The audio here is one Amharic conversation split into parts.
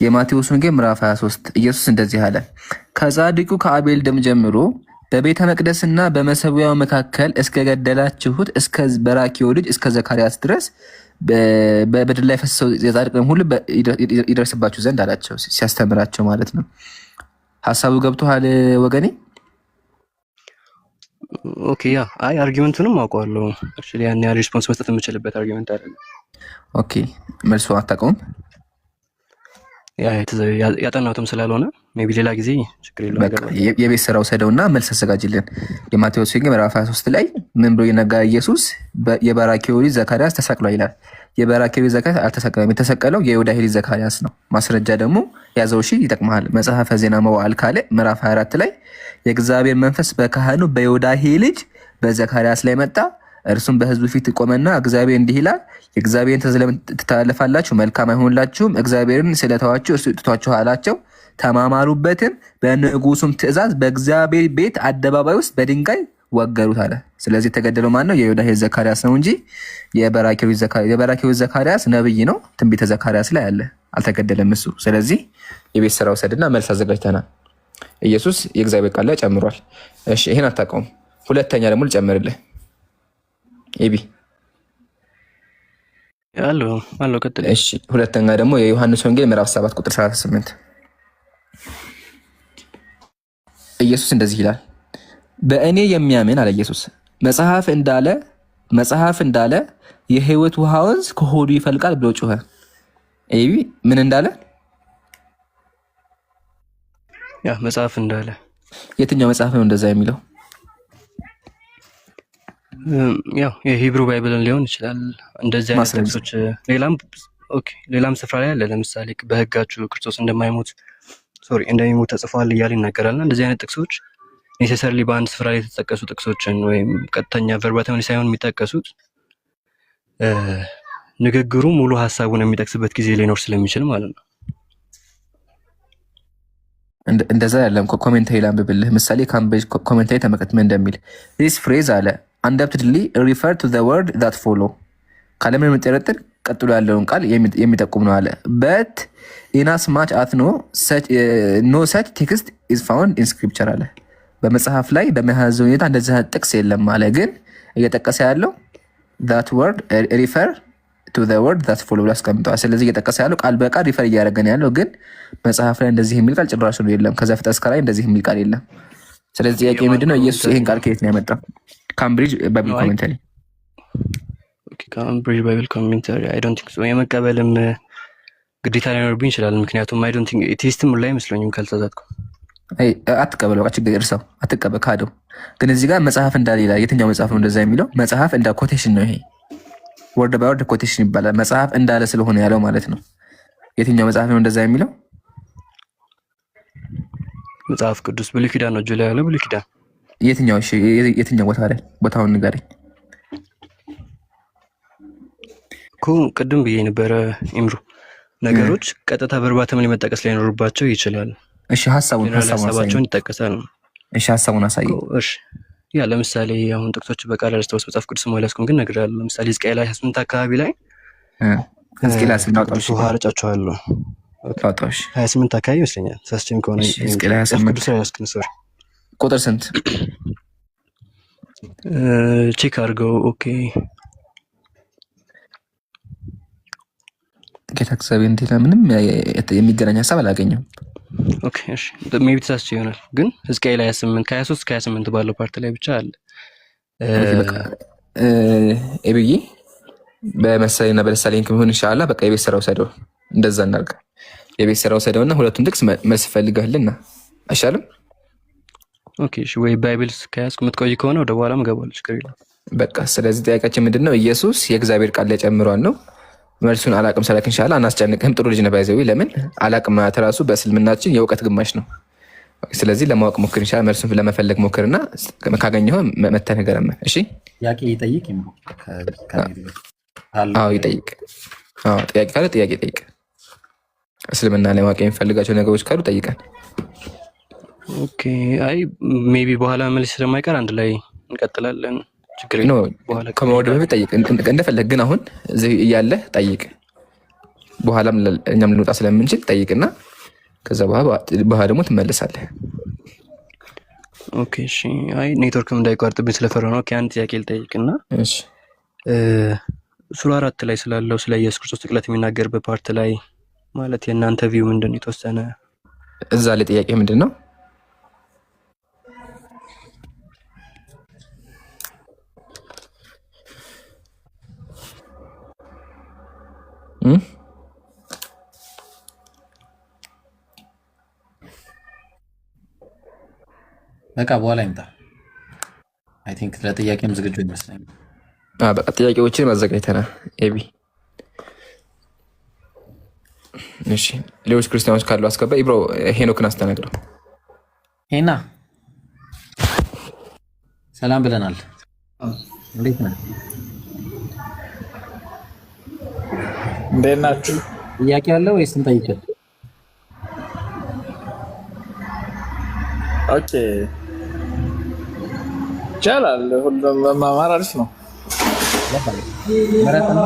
የማቴዎስ ወንጌል ምዕራፍ 23 ኢየሱስ እንደዚህ አለ፣ ከጻድቁ ከአቤል ደም ጀምሮ በቤተ መቅደስና በመሰዊያው መካከል እስከ ገደላችሁት እስከ በራኪዮ ልጅ እስከ ዘካርያስ ድረስ በምድር ላይ ፈሰሰው የጻድቅ ደም ሁሉ ይደርስባችሁ ዘንድ አላቸው፣ ሲያስተምራቸው ማለት ነው። ሀሳቡ ገብቶሃል ወገኔ? ኦኬ ያ አይ አርጊመንቱንም አውቀዋለሁ። አክቹሊ ያን ያህል ሪስፖንስ መስጠት የምችልበት አርጊመንት አይደለም። ኦኬ መልሶ አታውቀውም? ያጠናሁትም ስላልሆነ ሜቢ ሌላ ጊዜ ችግር የለውም ነገር ነው። የቤት ስራ ውሰደውና መልስ አዘጋጅልን። የማቴዎስ ወንጌል ምዕራፍ 23 ላይ ምን ብሎ ይነገራል? ኢየሱስ የበራኪዮ ልጅ ዘካርያስ ተሰቅሏል ይላል። የበራኪዮ ልጅ ዘካርያስ አልተሰቀለም። የተሰቀለው የዮዳሄ ልጅ ዘካርያስ ነው። ማስረጃ ደግሞ ያዘው። እሺ ይጠቅምሃል። መጽሐፈ ዜና መዋዕል ካለ ምዕራፍ 24 ላይ የእግዚአብሔር መንፈስ በካህኑ በዮዳሄ ልጅ በዘካርያስ ላይ መጣ። እርሱም በሕዝቡ ፊት ቆመና እግዚአብሔር እንዲህ ይላል፣ የእግዚአብሔርን ትእዛዝ ለምን ትተላለፋላችሁ? መልካም አይሆንላችሁም። እግዚአብሔርን ስለተዋችሁ እርሱ ይጥቷችሁ አላቸው። ተማማሉበትም። በንጉሱም ትእዛዝ በእግዚአብሔር ቤት አደባባይ ውስጥ በድንጋይ ወገሩት አለ። ስለዚህ የተገደለው ማን ነው? የዮዳሄ ዘካርያስ ነው እንጂ የበራኪዮ ዘካርያስ ነብይ ነው። ትንቢተ ዘካርያስ ላይ አለ፣ አልተገደለም እሱ። ስለዚህ የቤት ስራ ውሰድና መልስ አዘጋጅተናል። ኢየሱስ የእግዚአብሔር ቃል ላይ ጨምሯል። እሺ ይሄን አታውቀውም። ሁለተኛ ደግሞ ልጨምርልህ ኤቢ አሎ ቀጥል። እሺ ሁለተኛ ደግሞ የዮሐንስ ወንጌል ምዕራፍ 7 ቁጥር 38 ኢየሱስ እንደዚህ ይላል፣ በእኔ የሚያምን አለ ኢየሱስ መጽሐፍ እንዳለ የሕይወት ውሃ ወንዝ ከሆዱ ይፈልቃል ብሎ ጮኸ። ኤቢ ምን እንዳለ? ያ መጽሐፍ እንዳለ። የትኛው መጽሐፍ ነው እንደዛ የሚለው? ያው የሂብሩ ባይብልን ሊሆን ይችላል። እንደዚህ አይነት ጥቅሶች ሌላም ስፍራ ላይ አለ። ለምሳሌ በሕጋችሁ ክርስቶስ እንደሚሞት ተጽፏል እያለ ይናገራልና እንደዚህ አይነት ጥቅሶች ኔሴሰርሊ በአንድ ስፍራ ላይ የተጠቀሱ ጥቅሶችን ወይም ቀጥተኛ ቨርባቲም ሳይሆን የሚጠቀሱት ንግግሩ ሙሉ ሀሳቡን የሚጠቅስበት ጊዜ ሊኖር ስለሚችል ማለት ነው። እንደዛ ያለም ኮሜንታሪ ላንብብልህ። ምሳሌ ካምብሪጅ ኮሜንታሪ ተመልከት ምን እንደሚል። ዚስ ፍሬዝ አለ undoubtedly refer to the word that follow ካለምንም ጥርጥር ቀጥሎ ያለውን ቃል የሚጠቁም ነው አለ። but in as much as no such text is found in scripture አለ። በመጽሐፍ ላይ በሚያሳዝን ሁኔታ እንደዚህ ጥቅስ የለም አለ። ግን እየጠቀሰ ያለው that word refer to the word that follow ብሎ አስቀምጠዋል። ስለዚህ እየጠቀሰ ያለው ቃል በቃል ሪፈር እያደረገን ያለው ግን መጽሐፍ ላይ እንደዚህ የሚል ቃል ጭራሽ ነው የለም። ከዛ ፍጥረት እስከ ላይ እንደዚህ የሚል ቃል የለም። ስለዚህ ጥያቄ ምንድነው? ኢየሱስ ይሄን ቃል ከየት ነው ያመጣው? ካምብሪጅ ባይብል ኮሜንታሪ። ኦኬ ካምብሪጅ ባይብል ኮሜንታሪ አይ ዶንት ቲንክ ሶ። የመቀበልም ግዴታ ሊኖርብኝ ይችላል። ምክንያቱም አይ ዶንት ቲንክ ቴስትም ላይ መስሎኝም ካልተዛዝኩ አትቀበለው። ችግር እርሳው፣ አትቀበል ካደው። ግን እዚህ ጋር መጽሐፍ እንዳለ ይላል። የትኛው መጽሐፍ ነው እንደዛ የሚለው? መጽሐፍ እንደ ኮቴሽን ነው። ይሄ ወርድ ባይ ወርድ ኮቴሽን ይባላል። መጽሐፍ እንዳለ ስለሆነ ያለው ማለት ነው። የትኛው መጽሐፍ ነው እንደዛ የሚለው? መጽሐፍ ቅዱስ ብሉይ ኪዳን ነው ጁላ ያለው ብሉይ ኪዳን። የትኛው ቦታ ላይ? ቦታውን ንገረኝ እኮ ቅድም ብዬ ነበረ ኢምሩ። ነገሮች ቀጥታ በርባተም ሊመጠቀስ ላይኖርባቸው ይችላል። እሺ ሀሳባቸውን ይጠቀሳል። እሺ ሀሳቡን አሳይ። እሺ ያ ለምሳሌ አሁን ጥቅሶች በቃል አስተውስ መጽሐፍ ቅዱስ ሞላስኩም ግን እነግርሃለሁ። ለምሳሌ ሕዝቅኤል 28 አካባቢ ላይ ሕዝቅኤል 28 ውሃ ረጫቸዋለሁ 28 አካባቢ ይመስለኛል። ሳስቸም ከሆነ ሕዝቅኤል 28 ቁጥር ስንት ቼክ አድርገው። ኦኬ ጌታ እግዚአብሔር እንዲላ ምንም የሚገናኝ ሀሳብ አላገኘም። ኦኬ እሺ ሜቢ ተሳስቼ ይሆናል። ግን ሕዝቅኤል 28 ከ23 እስከ 28 ባለው ፓርት ላይ ብቻ አለ። ኤብይ በመሰለኝና በደሳለኝ ከሆነ ኢንሻአላህ በቃ የቤት ስራው ሰደው እንደዛ እናርጋ። የቤት ስራው ሰደውና ሁለቱም ጥቅስ መልስ ፈልጋለና አይሻልም? ኦኬ እሺ ወይ ባይብልስ ከያዝኩ የምትቆይ ከሆነ ወደ በኋላም ገባለች ከሪላ በቃ። ስለዚህ ጥያቄያችን ምንድነው? ኢየሱስ የእግዚአብሔር ቃል ላይ ጨምሯል ነው። መልሱን አላቅም ሰላክ ኢንሻአላህ አናስጨንቅህም። ጥሩ ልጅ ነው ባይዘው። ለምን አላቅም ማለት ራሱ በእስልምናችን የእውቀት ግማሽ ነው። ስለዚህ ለማወቅ ሞክር ኢንሻአላህ። መልሱን ለመፈለግ ሞክርና ካገኘኸው መተህ ንገረን። እሺ ጥያቄ ይጠይቅ ይምሩ። አዎ ይጠይቅ። አዎ ጥያቄ ካለ ጥያቄ ጠይቅ። እስልምና ላይ ማወቅ የሚፈልጋቸው ነገሮች ካሉ ጠይቀን። ኦኬ አይ ሜቢ በኋላ መልስ ስለማይቀር አንድ ላይ እንቀጥላለን። ችግር ነው። በኋላ ከመወደ በፊት ጠይቅ እንደፈለግ። ግን አሁን እዚህ እያለ ጠይቅ። በኋላም እኛም ልንወጣ ስለምንችል ጠይቅና ከዛ በኋላ ደግሞ ትመለሳለህ። ኦኬ እሺ። አይ ኔትወርክም እንዳይቋርጥብኝ ስለፈራሁ ነው። አንድ ጥያቄ ልጠይቅና እሺ ሱራ 4 ላይ ስላለው ስለ ኢየሱስ ክርስቶስ ጥቅለት የሚናገርበት ፓርት ላይ ማለት የእናንተ ቪው ምንድን ነው? የተወሰነ እዛ ላይ ጥያቄ ምንድን ነው? በቃ በኋላ ይምጣ። አይ ቲንክ ለጥያቄም ዝግጁ ይመስለኛል። በቃ ጥያቄዎችን አዘጋጅተናል። ኤቢ እሺ፣ ሌሎች ክርስቲያኖች ካሉ አስገባ። ኢብሮ ሄኖክን አስተናግደው። ሄና ሰላም ብለናል። እንዴት ነህ? እንዴት ናችሁ? ጥያቄ አለ ወይስ እንጠይቅህ? ኦኬ ይቻላል። ሁሉም መማር አሪፍ ነው። መረጥና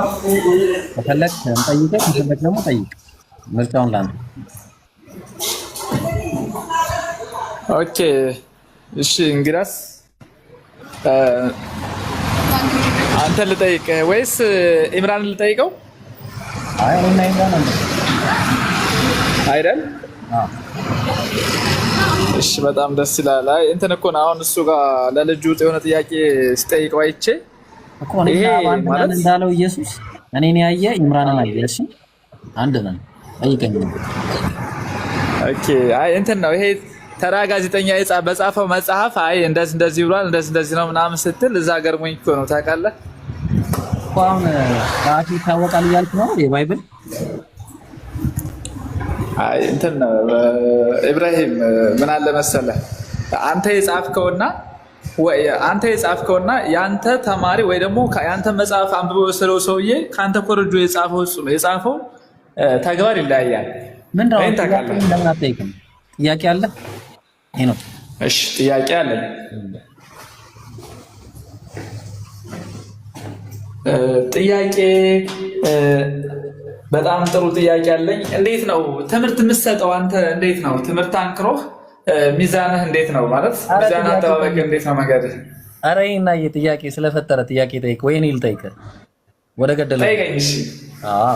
ከፈለግ እንጠይቅህ፣ ከፈለግ ደግሞ ጠይቅ። ምርጫውን ላንተ። ኦኬ እሺ። እንግዳስ አንተ ልጠይቅ ወይስ ኢምራን ልጠይቀው? አይ እኔና ኢምራን አይደል? እሺ በጣም ደስ ይላል። አይ እንትን እኮ ነው አሁን እሱ ጋር ለልጁ የሆነ ጥያቄ ሲጠይቀው አይቼ እኮ ይሄ ማለት እንዳለው ኢየሱስ እኔን ያየ ኢምራንን አየ። እሺ አንድ ነን። ጠይቀኝ። ኦኬ አይ እንትን ነው ይሄ ተራ ጋዜጠኛ በጻፈው መጽሐፍ አይ እንደዚህ ብሏል እንደዚህ ነው ምናምን ስትል እዛ ገርሞኝ እኮ ነው ታውቃለህ። አሁን ራሱ ይታወቃል እያልክ ነው የባይብል? አይ እንትን ነው ኢብራሂም ምን አለ መሰለህ አንተ የጻፍከውና ያንተ ተማሪ ወይ ደግሞ ያንተ መጽሐፍ አንብቦ የወሰደው ሰውዬ ካንተ ኮርጆ የጻፈው እሱ ነው የጻፈው ተግባር ይለያያል። ምንድነው? ለምን አትጠይቅም? ጥያቄ አለ? ይሄ ነው። እሺ ጥያቄ አለኝ። ጥያቄ በጣም ጥሩ ጥያቄ አለኝ። እንዴት ነው ትምህርት የምትሰጠው አንተ? እንዴት ነው ትምህርት አንክሮህ ሚዛንህ እንዴት ነው ማለት ሚዛን አጠባበቅ እንዴት ነው መንገድህ? ኧረ ይሄና ጥያቄ ስለፈጠረ ጥያቄ ጠይቅ ወይ እኔ ልጠይቅህ? ወደ ገደለ ጠይቀኝ። እሺ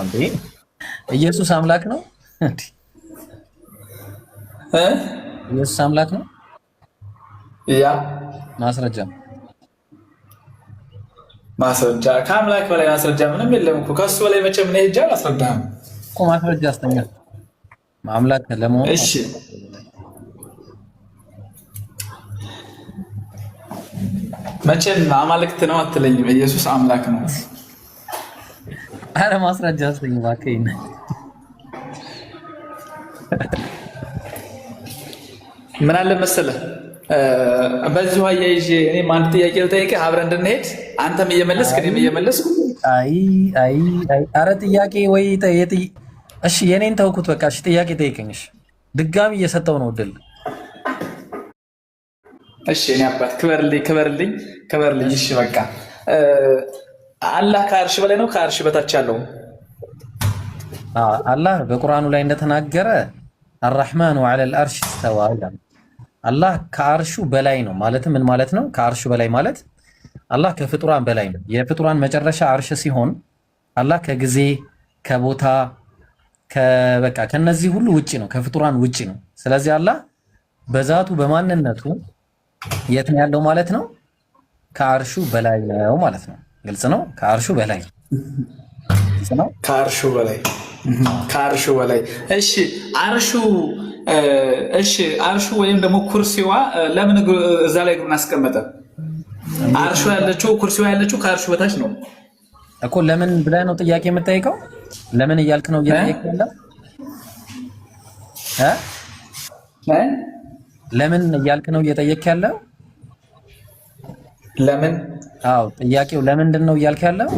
እንዴ ኢየሱስ አምላክ ነው እንዴ? ኢየሱስ አምላክ ነው? ያ ማስረጃ ከአምላክ በላይ ማስረጃ ምንም የለም እኮ። ከሱ በላይ መቼም ነው ሄጄ አላስረዳህም እኮ። ማስረጃ አስተኛ አምላክ ለመሆኑ። እሺ መቼም አማልክት ነው አትለኝም። ኢየሱስ አምላክ ነው። አረ ማስረጃ አስተኛ እባክህ። ምን አለ መሰለህ በዚሁ አያይዤ እኔም አንድ ጥያቄ ልጠይቅህ አብረን እንድንሄድ አንተም እየመለስክ እኔም እየመለስኩ። አረ ጥያቄ ወይ እሺ የኔን ተውኩት በቃ። እሺ ጥያቄ ጠይቀኝ። እሺ ድጋሚ እየሰጠው ነው እድል። እሺ እኔ አባት ክበርልኝ። እሺ በቃ አላህ ከአርሽ በላይ ነው ከአርሽ በታች ያለው? አላህ በቁርአኑ ላይ እንደተናገረ አርራህማኑ ዐለል አርሽ ኢስተዋ ይላል። አላህ ከአርሹ በላይ ነው ማለት ምን ማለት ነው? ከአርሹ በላይ ማለት አላህ ከፍጡራን በላይ ነው። የፍጡራን መጨረሻ አርሽ ሲሆን አላህ ከጊዜ ከቦታ በቃ ከነዚህ ሁሉ ውጪ ነው፣ ከፍጡራን ውጪ ነው። ስለዚህ አላህ በዛቱ በማንነቱ የት ነው ያለው ማለት ነው? ከአርሹ በላይ ነው ማለት ነው። ግልጽ ነው። ከአርሹ በላይ ነው። ከአርሹ በላይ እሺ አርሹ ወይም ደግሞ ኩርሲዋ ለምን እዛ ላይ እግሩን አስቀመጠ? አርሹ ያለችው ኩርሲዋ ያለችው ከአርሹ በታች ነው እኮ። ለምን ብለህ ነው ጥያቄ የምጠይቀው? ለምን እያልክ ነው እየጠየቅ ያለው? ለምን እያልክ ነው እየጠየቅ ያለው? ለምን? አዎ ጥያቄው ለምንድን ነው እያልክ ያለው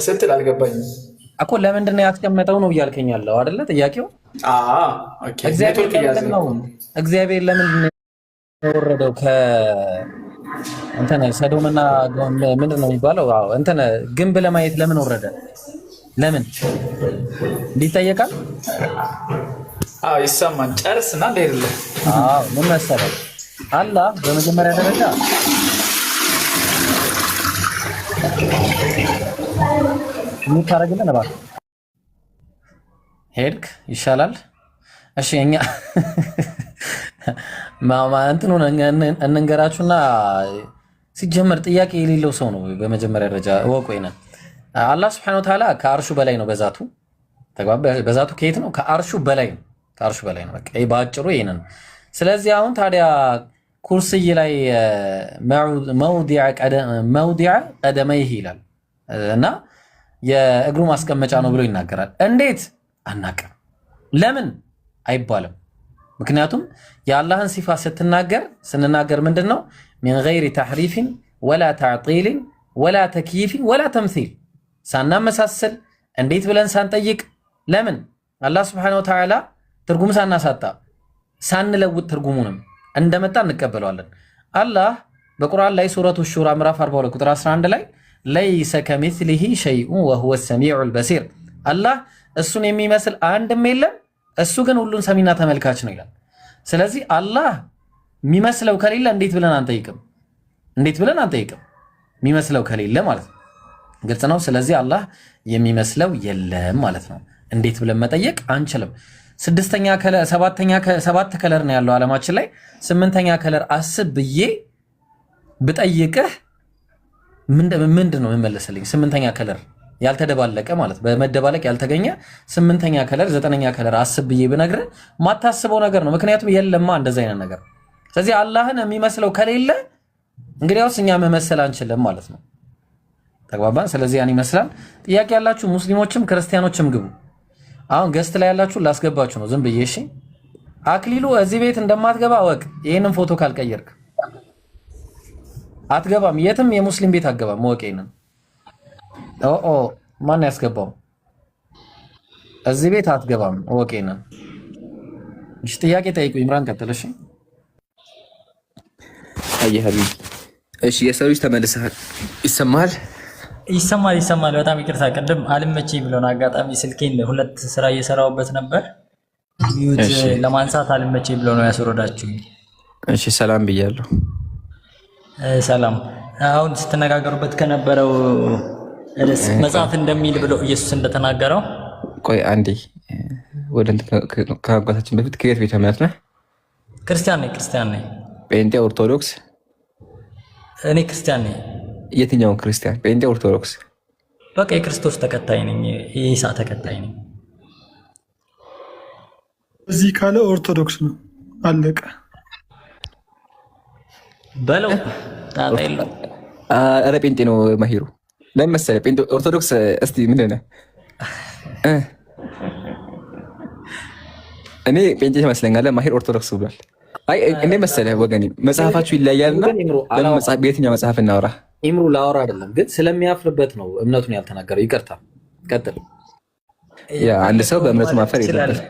ስትል አልገባኝም እኮ። ለምንድን ነው ያስቀመጠው ነው እያልከኝ ያለው አይደለ? ጥያቄው እግዚአብሔር ለምንድን ነው የወረደው እንትን ሰዶምና ምንድን ነው የሚባለው? እንትን ግንብ ለማየት ለምን ወረደ? ለምን እንዲጠየቃል? አዎ ይሰማን። ጨርስና እንደሄድልህ። አዎ ምን መሰለህ አላህ በመጀመሪያ ደረጃ ምን ታረግልን እባክህ ሄድክ ይሻላል። እሺ እኛ እንትኑን እንንገራችሁና ሲጀመር ጥያቄ የሌለው ሰው ነው። በመጀመሪያ ደረጃ እወቁ ይሄንን አላህ ሱብሓነሁ ወተዓላ ከአርሹ በላይ ነው። በዛቱ ተግባባ። በዛቱ ከየት ነው? ከአርሹ በላይ ነው። ከአርሹ በላይ ነው። በቃ ይሄ ባጭሩ ይሄንን። ስለዚህ አሁን ታዲያ ኩርሲይ ላይ መውዲዐ ቀደመይህ ይላል እና የእግሩ ማስቀመጫ ነው ብሎ ይናገራል። እንዴት አናቅም? ለምን አይባልም? ምክንያቱም የአላህን ሲፋ ስንናገር ምንድን ነው? ሚን ገይሪ ተሕሪፍን ወላ ተዕጢልን ወላ ተክይፍን ወላ ተምሲል፣ ሳናመሳሰል እንዴት ብለን ሳንጠይቅ፣ ለምን አላህ ስብሓነሁ ወተዓላ ትርጉም ሳናሳጣ ሳንለውጥ ትርጉሙንም እንደመጣ እንቀበለዋለን። አላህ በቁርአን ላይ ሱረቱ ሹራ ምዕራፍ 42 ቁጥር 11 ላይ ለይሰ ከሚስሊሂ ሸይኡን ወሁወ ሰሚዑል በሲር፣ አላህ እሱን የሚመስል አንድም የለም እሱ ግን ሁሉን ሰሚና ተመልካች ነው ይላል። ስለዚህ አላህ የሚመስለው ከሌለ እንዴት ብለን አንጠይቅም? የሚመስለው ከሌለ ማለት ነው። ግልጽ ነው። ስለዚህ አላህ የሚመስለው የለም ማለት ነው። እንዴት ብለን መጠየቅ አንችልም። ሰባት ከለር ነው ያለው ዓለማችን ላይ። 8ኛ ከለር አስብ ብዬ ብጠይቅህ ምንድን ነው የምመለስልኝ? 8ኛ ከለር ያልተደባለቀ ማለት በመደባለቅ ያልተገኘ 8ኛ ከለር 9ኛ ከለር አስብ ብዬ ብነግርህ ማታስበው ነገር ነው። ምክንያቱም የለማ እንደዚህ አይነት ነገር። ስለዚህ አላህን የሚመስለው ከሌለ እንግዲያውስ እኛ መመሰል አንችልም ማለት ነው። ተግባባን? ስለዚህ ያን ይመስላል። ጥያቄ ያላችሁ ሙስሊሞችም ክርስቲያኖችም ግቡ። አሁን ገስት ላይ ያላችሁ ላስገባችሁ ነው ዝም ብዬ። እሺ አክሊሉ እዚህ ቤት እንደማትገባ ወቅ። ይሄንን ፎቶ ካልቀየርክ አትገባም። የትም የሙስሊም ቤት አትገባም። ወቅ ይሄንን። ማን ያስገባው? እዚህ ቤት አትገባም። ወቅ ይሄንን። እሺ ጥያቄ ጠይቁ። ኢምራን ቀጥል። እሺ አየህ ሀቢብ። እሺ የሰው ልጅ ተመልሰሃል። ይሰማሃል? ይሰማል። በጣም ይቅርታ ቅድም አልመቼ ብሎን አጋጣሚ ስልኬን 2 ስራ እየሰራሁበት ነበር። ሚዩት ለማንሳት አልመቼ ብሎ ነው ያስወረዳችሁኝ። እሺ ሰላም ብያለሁ። ሰላም። አሁን ስትነጋገሩበት ከነበረው መጽሐፍ እንደሚል ብሎ ኢየሱስ እንደተናገረው። ቆይ አንዴ ወደ ከአጓታችን በፊት ከየት ቤተ እምነት ነህ? ክርስቲያን ነኝ። ጴንጤ፣ ኦርቶዶክስ? እኔ ክርስቲያን ነኝ። የትኛውን ክርስቲያን? ጴንጤ፣ ኦርቶዶክስ? በቃ የክርስቶስ ተከታይ ነኝ፣ የኢሳ ተከታይ ነኝ። እዚህ ካለ ኦርቶዶክስ ነው፣ አለቀ በለው። ጣጣ የለውም። ኧረ ጴንጤ ነው ማሂሩ። ለምን መሰለህ ጴንጤ ኦርቶዶክስ። እስቲ ምንድን ነህ? እኔ ጴንጤ ትመስለኛለህ፣ ማሂር ኦርቶዶክስ ብሏል። አይ እኔ መሰለህ ወገኔ መጽሐፋችሁ ይለያያልና በየትኛው መጽሐፍ እናወራ? ኢምሩ ላወራ አይደለም ግን ስለሚያፍርበት ነው እምነቱን ያልተናገረው። ይቅርታ ቀጥል። ያ አንድ ሰው በእምነቱ ማፈር የለበትም።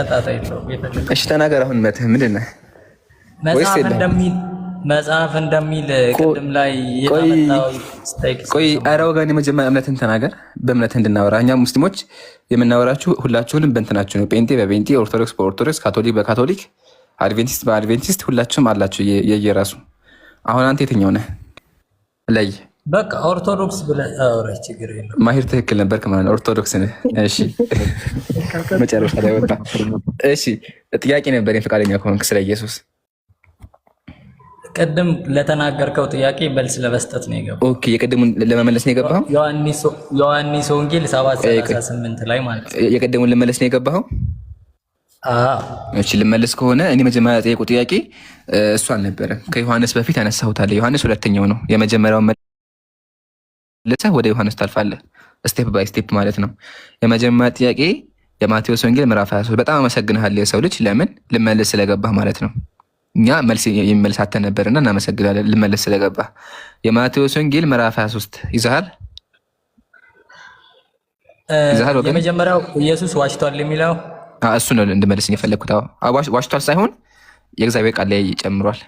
ጣጣ የለውም። እሺ ተናገር። አሁን እምነትህ ምንድን ነህ? መጽሐፍ እንደሚል ቅድም ላይ የታመጣው ስቴክ። ቆይ ኧረ ወገኔ መጀመሪያ እምነትን ተናገር፣ በእምነትህ እንድናወራ። እኛ ሙስሊሞች የምናወራችሁ ሁላችሁንም በእንትናችሁ ነው። ጴንጤ በጴንጤ፣ ኦርቶዶክስ በኦርቶዶክስ፣ ካቶሊክ በካቶሊክ፣ አድቬንቲስት በአድቬንቲስት፣ ሁላችሁም አላችሁ የየራሱ። አሁን አንተ የትኛው ነህ? ለይ በቃ ኦርቶዶክስ ብለህ አውራ፣ ችግር የለም። ማሂር ትክክል ነበር ከማለት ኦርቶዶክስ ነህ። እሺ መጨረሻ ላይ ወጣ። እሺ ጥያቄ ነበር ፈቃደኛ ከሆንክ ስለ ኢየሱስ። ቅድም ለተናገርከው ጥያቄ መልስ ለመስጠት ነው የገባው። ኦኬ የቅድሙን ለመመለስ ነው የገባኸው? ዮሐንስ ወንጌል 7:38 ላይ ማለት ነው። የቅድሙን ልመለስ ነው የገባኸው? እሺ ልመለስ ከሆነ እኔ መጀመሪያ ጠየቁ ጥያቄ እሱ አልነበረም። ከዮሐንስ በፊት ያነሳሁታል። ዮሐንስ ሁለተኛው ነው። የመጀመሪያውን መልሰህ ወደ ዮሐንስ ታልፋለህ፣ ስቴፕ ባይ ስቴፕ ማለት ነው። የመጀመሪያ ጥያቄ የማቴዎስ ወንጌል ምዕራፍ 23። በጣም አመሰግንሃለሁ የሰው ልጅ። ለምን ልመለስ ስለገባህ ማለት ነው። እኛ መልስ የሚመልስ አተ ነበርና እናመሰግናለን ልመለስ ስለገባህ። የማቴዎስ ወንጌል ምዕራፍ 23 ይዘሃል? የመጀመሪያው ኢየሱስ ዋሽቷል የሚለው እሱ ነው እንድመልስ የፈለግኩት። ዋሽቷል ሳይሆን የእግዚአብሔር ቃል ላይ ጨምሯል።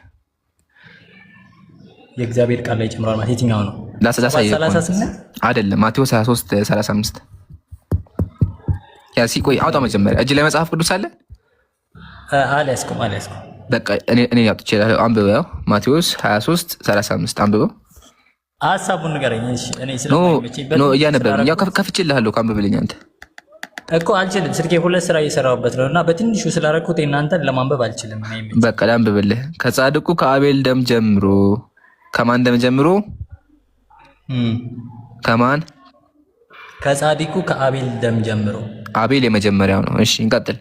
የእግዚአብሔር ቃል ላይ ጨምሯል ማለት የትኛው ነው? አይደለም ማቴዎስ 23:35 ያሲ ቆይ አውጣ መጀመሪያ። እጅ ላይ መጽሐፍ ቅዱስ አለ? አልያዝኩም። በቃ እኔ አውጥቼ አንብበው። ያው ማቴዎስ 23:35 አንብበው። ሀሳቡን ንገረኝ። እሺ እኔ ኖ እያነበብን ያው ከፍቼልሃለሁ። አንብብልኝ አንተ እኮ አልችልም። ስልኬ ሁለት ስራ እየሰራሁበት ነው እና በትንሹ ስላደረኩት እናንተን ለማንበብ አልችልም። በቃ ላንብብልህ። ከጻድቁ ከአቤል ደም ጀምሮ ከማን ደም ጀምሮ? ከማን? ከጻድቁ ከአቤል ደም ጀምሮ። አቤል የመጀመሪያው ነው። እሺ እንቀጥል።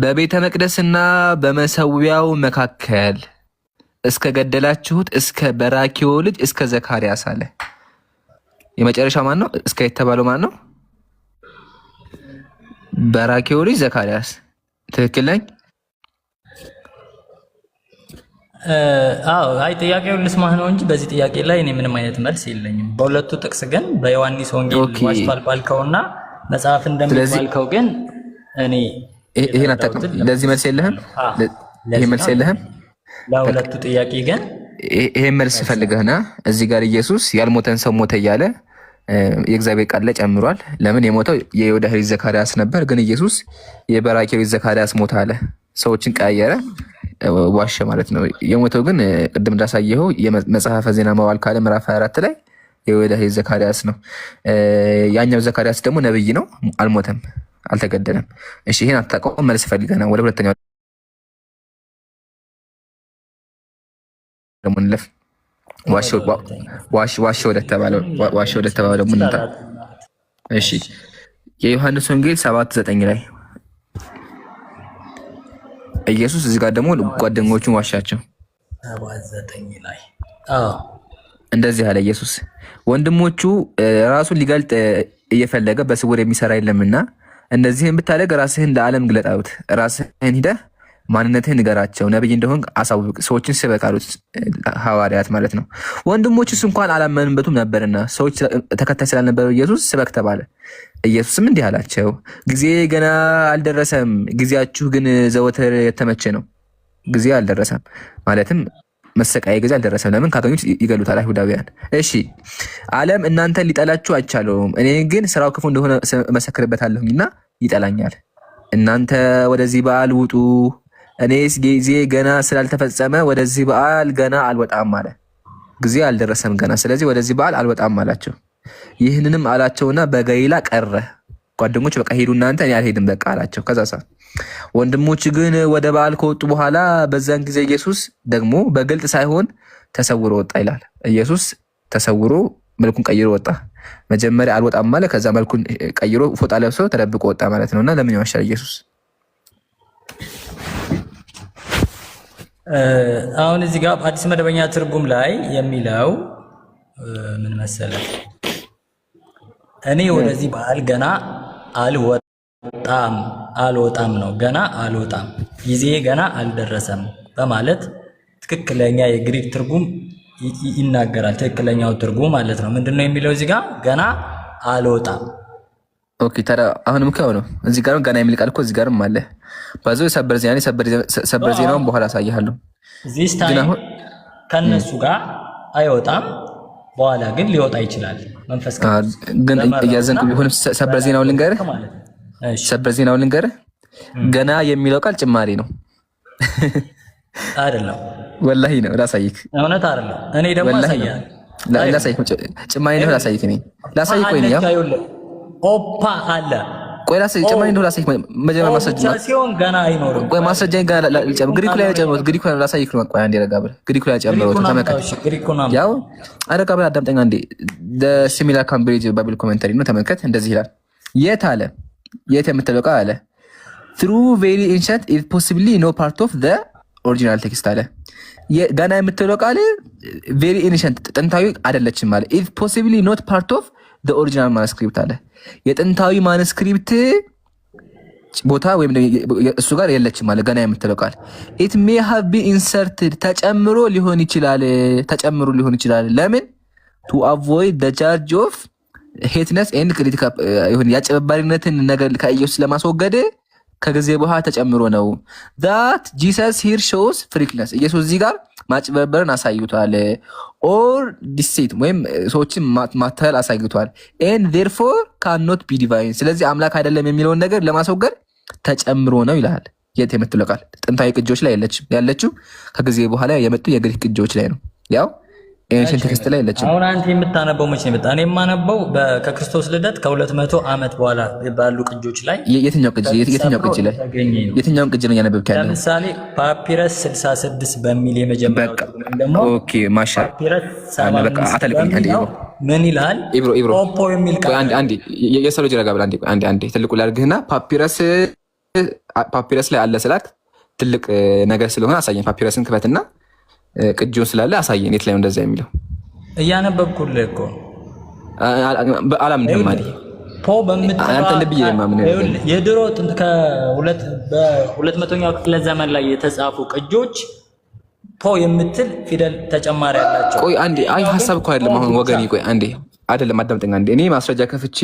በቤተ መቅደስና በመሰዊያው መካከል እስከ ገደላችሁት እስከ በራኪዮ ልጅ እስከ ዘካርያስ አለ። የመጨረሻ ማን ነው? እስከ የተባለው ማን ነው? በራኪዮ ልጅ ዘካርያስ። ትክክል ነኝ? አዎ። አይ ጥያቄውን ልስማህ ነው እንጂ በዚህ ጥያቄ ላይ እኔ ምንም አይነት መልስ የለኝም። በሁለቱ ጥቅስ ግን በዮሐንስ ወንጌል ዋሽቷል ባልከውና መጽሐፍ እንደሚባልከው ግን እኔ ይሄን አታውቅም። ለዚህ መልስ የለህም? ይሄ መልስ የለህም? ለሁለቱ ጥያቄ ግን ይሄ መልስ ፈልገህና እዚህ ጋር ኢየሱስ ያልሞተን ሰው ሞተ እያለ የእግዚአብሔር ቃል ላይ ጨምሯል። ለምን የሞተው የዮዳሄ ልጅ ዘካርያስ ነበር፣ ግን ኢየሱስ የበራኪዮ ልጅ ዘካርያስ ሞተ አለ። ሰዎችን ቀያየረ፣ ዋሸ ማለት ነው። የሞተው ግን ቅድም እንዳሳየኸው የመጽሐፈ ዜና መዋዕል ካለ ምዕራፍ 24 ላይ የዮዳሄ ልጅ ዘካርያስ ነው። ያኛው ዘካርያስ ደግሞ ነብይ ነው፣ አልሞተም፣ አልተገደለም። እሺ ይሄን አታውቀውም። መልስ ፈልገህ ነው። ወደ ሁለተኛው ደግሞ እንለፍ። ዋሽ ወደ ተባለው ደግሞ እንታ። እሺ የዮሐንስ ወንጌል 7:9 ላይ ኢየሱስ እዚህ ጋር ደግሞ ጓደኞቹን ዋሻቸው። 7:9 ላይ እንደዚህ አለ ኢየሱስ፣ ወንድሞቹ ራሱን ሊገልጥ እየፈለገ በስውር የሚሰራ የለምና እነዚህን ብታደርግ ራስህን ለዓለም ግለጥ አሉት። ራስህን ሂደህ ማንነትህን ንገራቸው፣ ነብይ እንደሆን አሳውቅ፣ ሰዎችን ስበክ አሉት። ሐዋርያት ማለት ነው። ወንድሞቹስ እንኳን አላመኑበትም ነበርና ሰዎች ተከታይ ስላልነበረው ኢየሱስ ስበክ ተባለ። ኢየሱስም እንዲህ አላቸው፣ ጊዜ ገና አልደረሰም፣ ጊዜያችሁ ግን ዘወትር የተመቸ ነው። ጊዜ አልደረሰም ማለትም መሰቃየ ጊዜ አልደረሰም። ለምን? ካገኙት ይገሉታል አይሁዳውያን። እሺ ዓለም እናንተን ሊጠላችሁ አይቻለውም፣ እኔ ግን ስራው ክፉ እንደሆነ መሰክርበታለሁኝና ይጠላኛል። እናንተ ወደዚህ በዓል ውጡ፣ እኔስ ጊዜ ገና ስላልተፈጸመ ወደዚህ በዓል ገና አልወጣም አለ። ጊዜ አልደረሰም ገና፣ ስለዚህ ወደዚህ በዓል አልወጣም አላቸው። ይህንንም አላቸውና በገሊላ ቀረ። ጓደኞች በቃ ሄዱ እናንተ፣ እኔ አልሄድም በቃ አላቸው። ከዛ ወንድሞች ግን ወደ በዓል ከወጡ በኋላ በዛን ጊዜ ኢየሱስ ደግሞ በግልጥ ሳይሆን ተሰውሮ ወጣ ይላል። ኢየሱስ ተሰውሮ መልኩን ቀይሮ ወጣ። መጀመሪያ አልወጣም ማለት፣ ከዛ መልኩን ቀይሮ ፎጣ ለብሶ ተደብቆ ወጣ ማለት ነውና ለምን ይዋሻል ኢየሱስ? አሁን እዚህ ጋር አዲስ መደበኛ ትርጉም ላይ የሚለው ምን መሰለህ? እኔ ወደዚህ በዓል ገና አልወጣም ነው። ገና አልወጣም፣ ጊዜ ገና አልደረሰም በማለት ትክክለኛ የግሪክ ትርጉም ይናገራል። ትክክለኛው ትርጉም ማለት ነው ምንድነው የሚለው እዚህ ጋር? ገና አልወጣም። ኦኬ ታዲያ አሁንም እኮ ነው እዚህ ጋርም ገና የሚል ቃል እኮ እዚህ ጋርም አለ። ባዘው ሰበር ዜናውን በኋላ አሳይሃለሁ። ዚስ ታይም ከነሱ ጋር አይወጣም፣ በኋላ ግን ሊወጣ ይችላል። መንፈስ ግን እያዘንኩ ቢሆንም ሰበር ዜናውን ልንገርህ። ሰበር ዜናውን ልንገርህ። ገና የሚለው ቃል ጭማሪ ነው አይደለም? ወላሂ ነው። ላሳይክ። እውነት አይደለም። እኔ ደግሞ ላሳይክ። ጭማሪ ነው። ላሳይክ ነኝ። ላሳይክ ወይ ነው ኦፓ አለ። ቆይ ላሳይክ። ጭማሪ ነው። ላሳይክ። መጀመሪያ ማስረጃ ሲሆን ገና አይኖርም። ቆይ ማስረጃ ጋር ግሪኩ ላይ ጨምሮት ግሪኩ ላይ ላሳይክ ነው። ቆይ አንዴ ረጋ ብለህ ግሪኩ ላይ ጨምሮት ተመልከት። ያው ረጋ ብለህ አዳምጠኝ አንዴ። ሲሚላር ካምብሪጅ ባይብል ኮሜንታሪ ነው ተመልከት። እንደዚህ ይላል። የት አለ? የት የምትለው ቃል አለ through very ancient is possibly no part of the original text አለ። ገና የምትለው ቃል very ancient ጥንታዊ አይደለችም ማለት is possibly not part of the original manuscript አለ። የጥንታዊ ማኑስክሪፕት ቦታ ወይም እሱ ጋር የለችም ማለት ገና የምትለው ቃል it may have been inserted ተጨምሮ ሊሆን ይችላል። ለምን? to avoid the charge of ሄትነስ ኤንድ ክሪቲካ ይሁን ያጨበባሪነትን ነገር ከኢየሱስ ለማስወገድ ከጊዜ በኋላ ተጨምሮ ነው። that Jesus here shows freakness ኢየሱስ እዚህ ጋር ማጭበርበርን አሳይቷል። ኦር ዲሴት ወይም ሰዎችን ማታለል አሳይቷል። ኤንድ ዜርፎር ካኖት ቢ ዲቫይን ስለዚህ አምላክ አይደለም የሚለውን ነገር ለማስወገድ ተጨምሮ ነው ይላል። የት የምትለው ቃል ጥንታዊ ቅጂዎች ላይ ያለችው ከጊዜ በኋላ የመጡ የግሪክ ቅጂዎች ላይ ነው። ያው ኤንሽንት ቴክስት ላይ ያለችው። አሁን አንተ የምታነበው መቼ መጣ? እኔ የማነበው ከክርስቶስ ልደት ከ200 ዓመት በኋላ ባሉ ቅጂዎች ላይ። የትኛው ቅጂ ላይ የትኛውን ቅጂ ነው ያነበብክ ያለው? ለምሳሌ ፓፒረስ 66 በሚል የመጀመሪያው ደግሞ ኦኬ ማሻአላ ፓፒረስ 75 ምን ይላል? ኢብሮ ኦፖ የሚል ቃል አንዴ የሰው ልጅ ረጋ ብላ አንዴ ትልቁ ላድርግህና ፓፒረስ ላይ አለ ስላክ ትልቅ ነገር ስለሆነ አሳየን። ፓፒረስን ክፈትና ቅጂውን ስላለ አሳየን። የት ላይ ነው እንደዛ የሚለው? እያነበብኩልህ እኮ አላምንህም ማለት ፖ በምትባል አንተ ልብዬ ማምን የድሮ ጥንት በ200ኛው ክፍለ ዘመን ላይ የተጻፉ ቅጂዎች ፖ የምትል ፊደል ተጨማሪ ያላቸው። ቆይ አንዴ ሀሳብ እኮ አይደለም አሁን ወገኔ። ቆይ አንዴ አይደለም አዳምጠኝ አንዴ። እኔ ማስረጃ ከፍቼ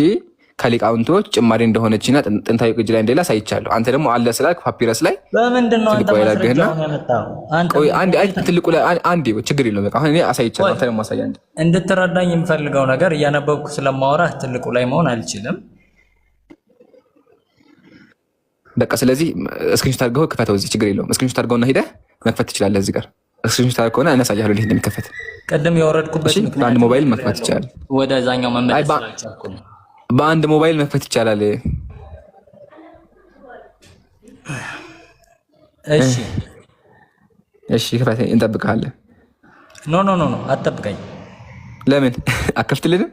ከሊቃውንቶች ጭማሪ እንደሆነችና ጥንታዊ ቅጂ ላይ እንደሌላ ሳይቻለሁ። አንተ ደግሞ አለ ስላልክ ፓፒረስ ላይ በምንድን ነው አንተ ማስረጃውን ያመጣው? ቆይ አንዴ ትልቁ ላይ አንዴ ችግር የለውም በቃ አሁን እኔ አሳይቻለሁ። አንተ ደግሞ አሳይ አንዴ። እንድትረዳኝ የምፈልገው ነገር እያነበብኩ ስለማወራህ ትልቁ ላይ መሆን አልችልም። በቃ ስለዚህ ስክሪንሾት አድርገው ክፈተው። እዚህ ችግር የለውም። ስክሪንሾት አድርገውና ሄደህ መክፈት ትችላለህ። እዚህ ጋር ስክሪንሾት አድርገው ከሆነ አነሳያለሁ እንዴት እንደሚከፈት። ቀደም ያወረድኩበት ምክንያት በአንድ ሞባይል መክፈት ይቻላል። ወደዛኛው መመለስ ስላልቻልኩ ነው። በአንድ ሞባይል መክፈት ይቻላል። እሺ ክፈት፣ እንጠብቅሃለን። ኖ አትጠብቀኝ። ለምን አከፍትልንም?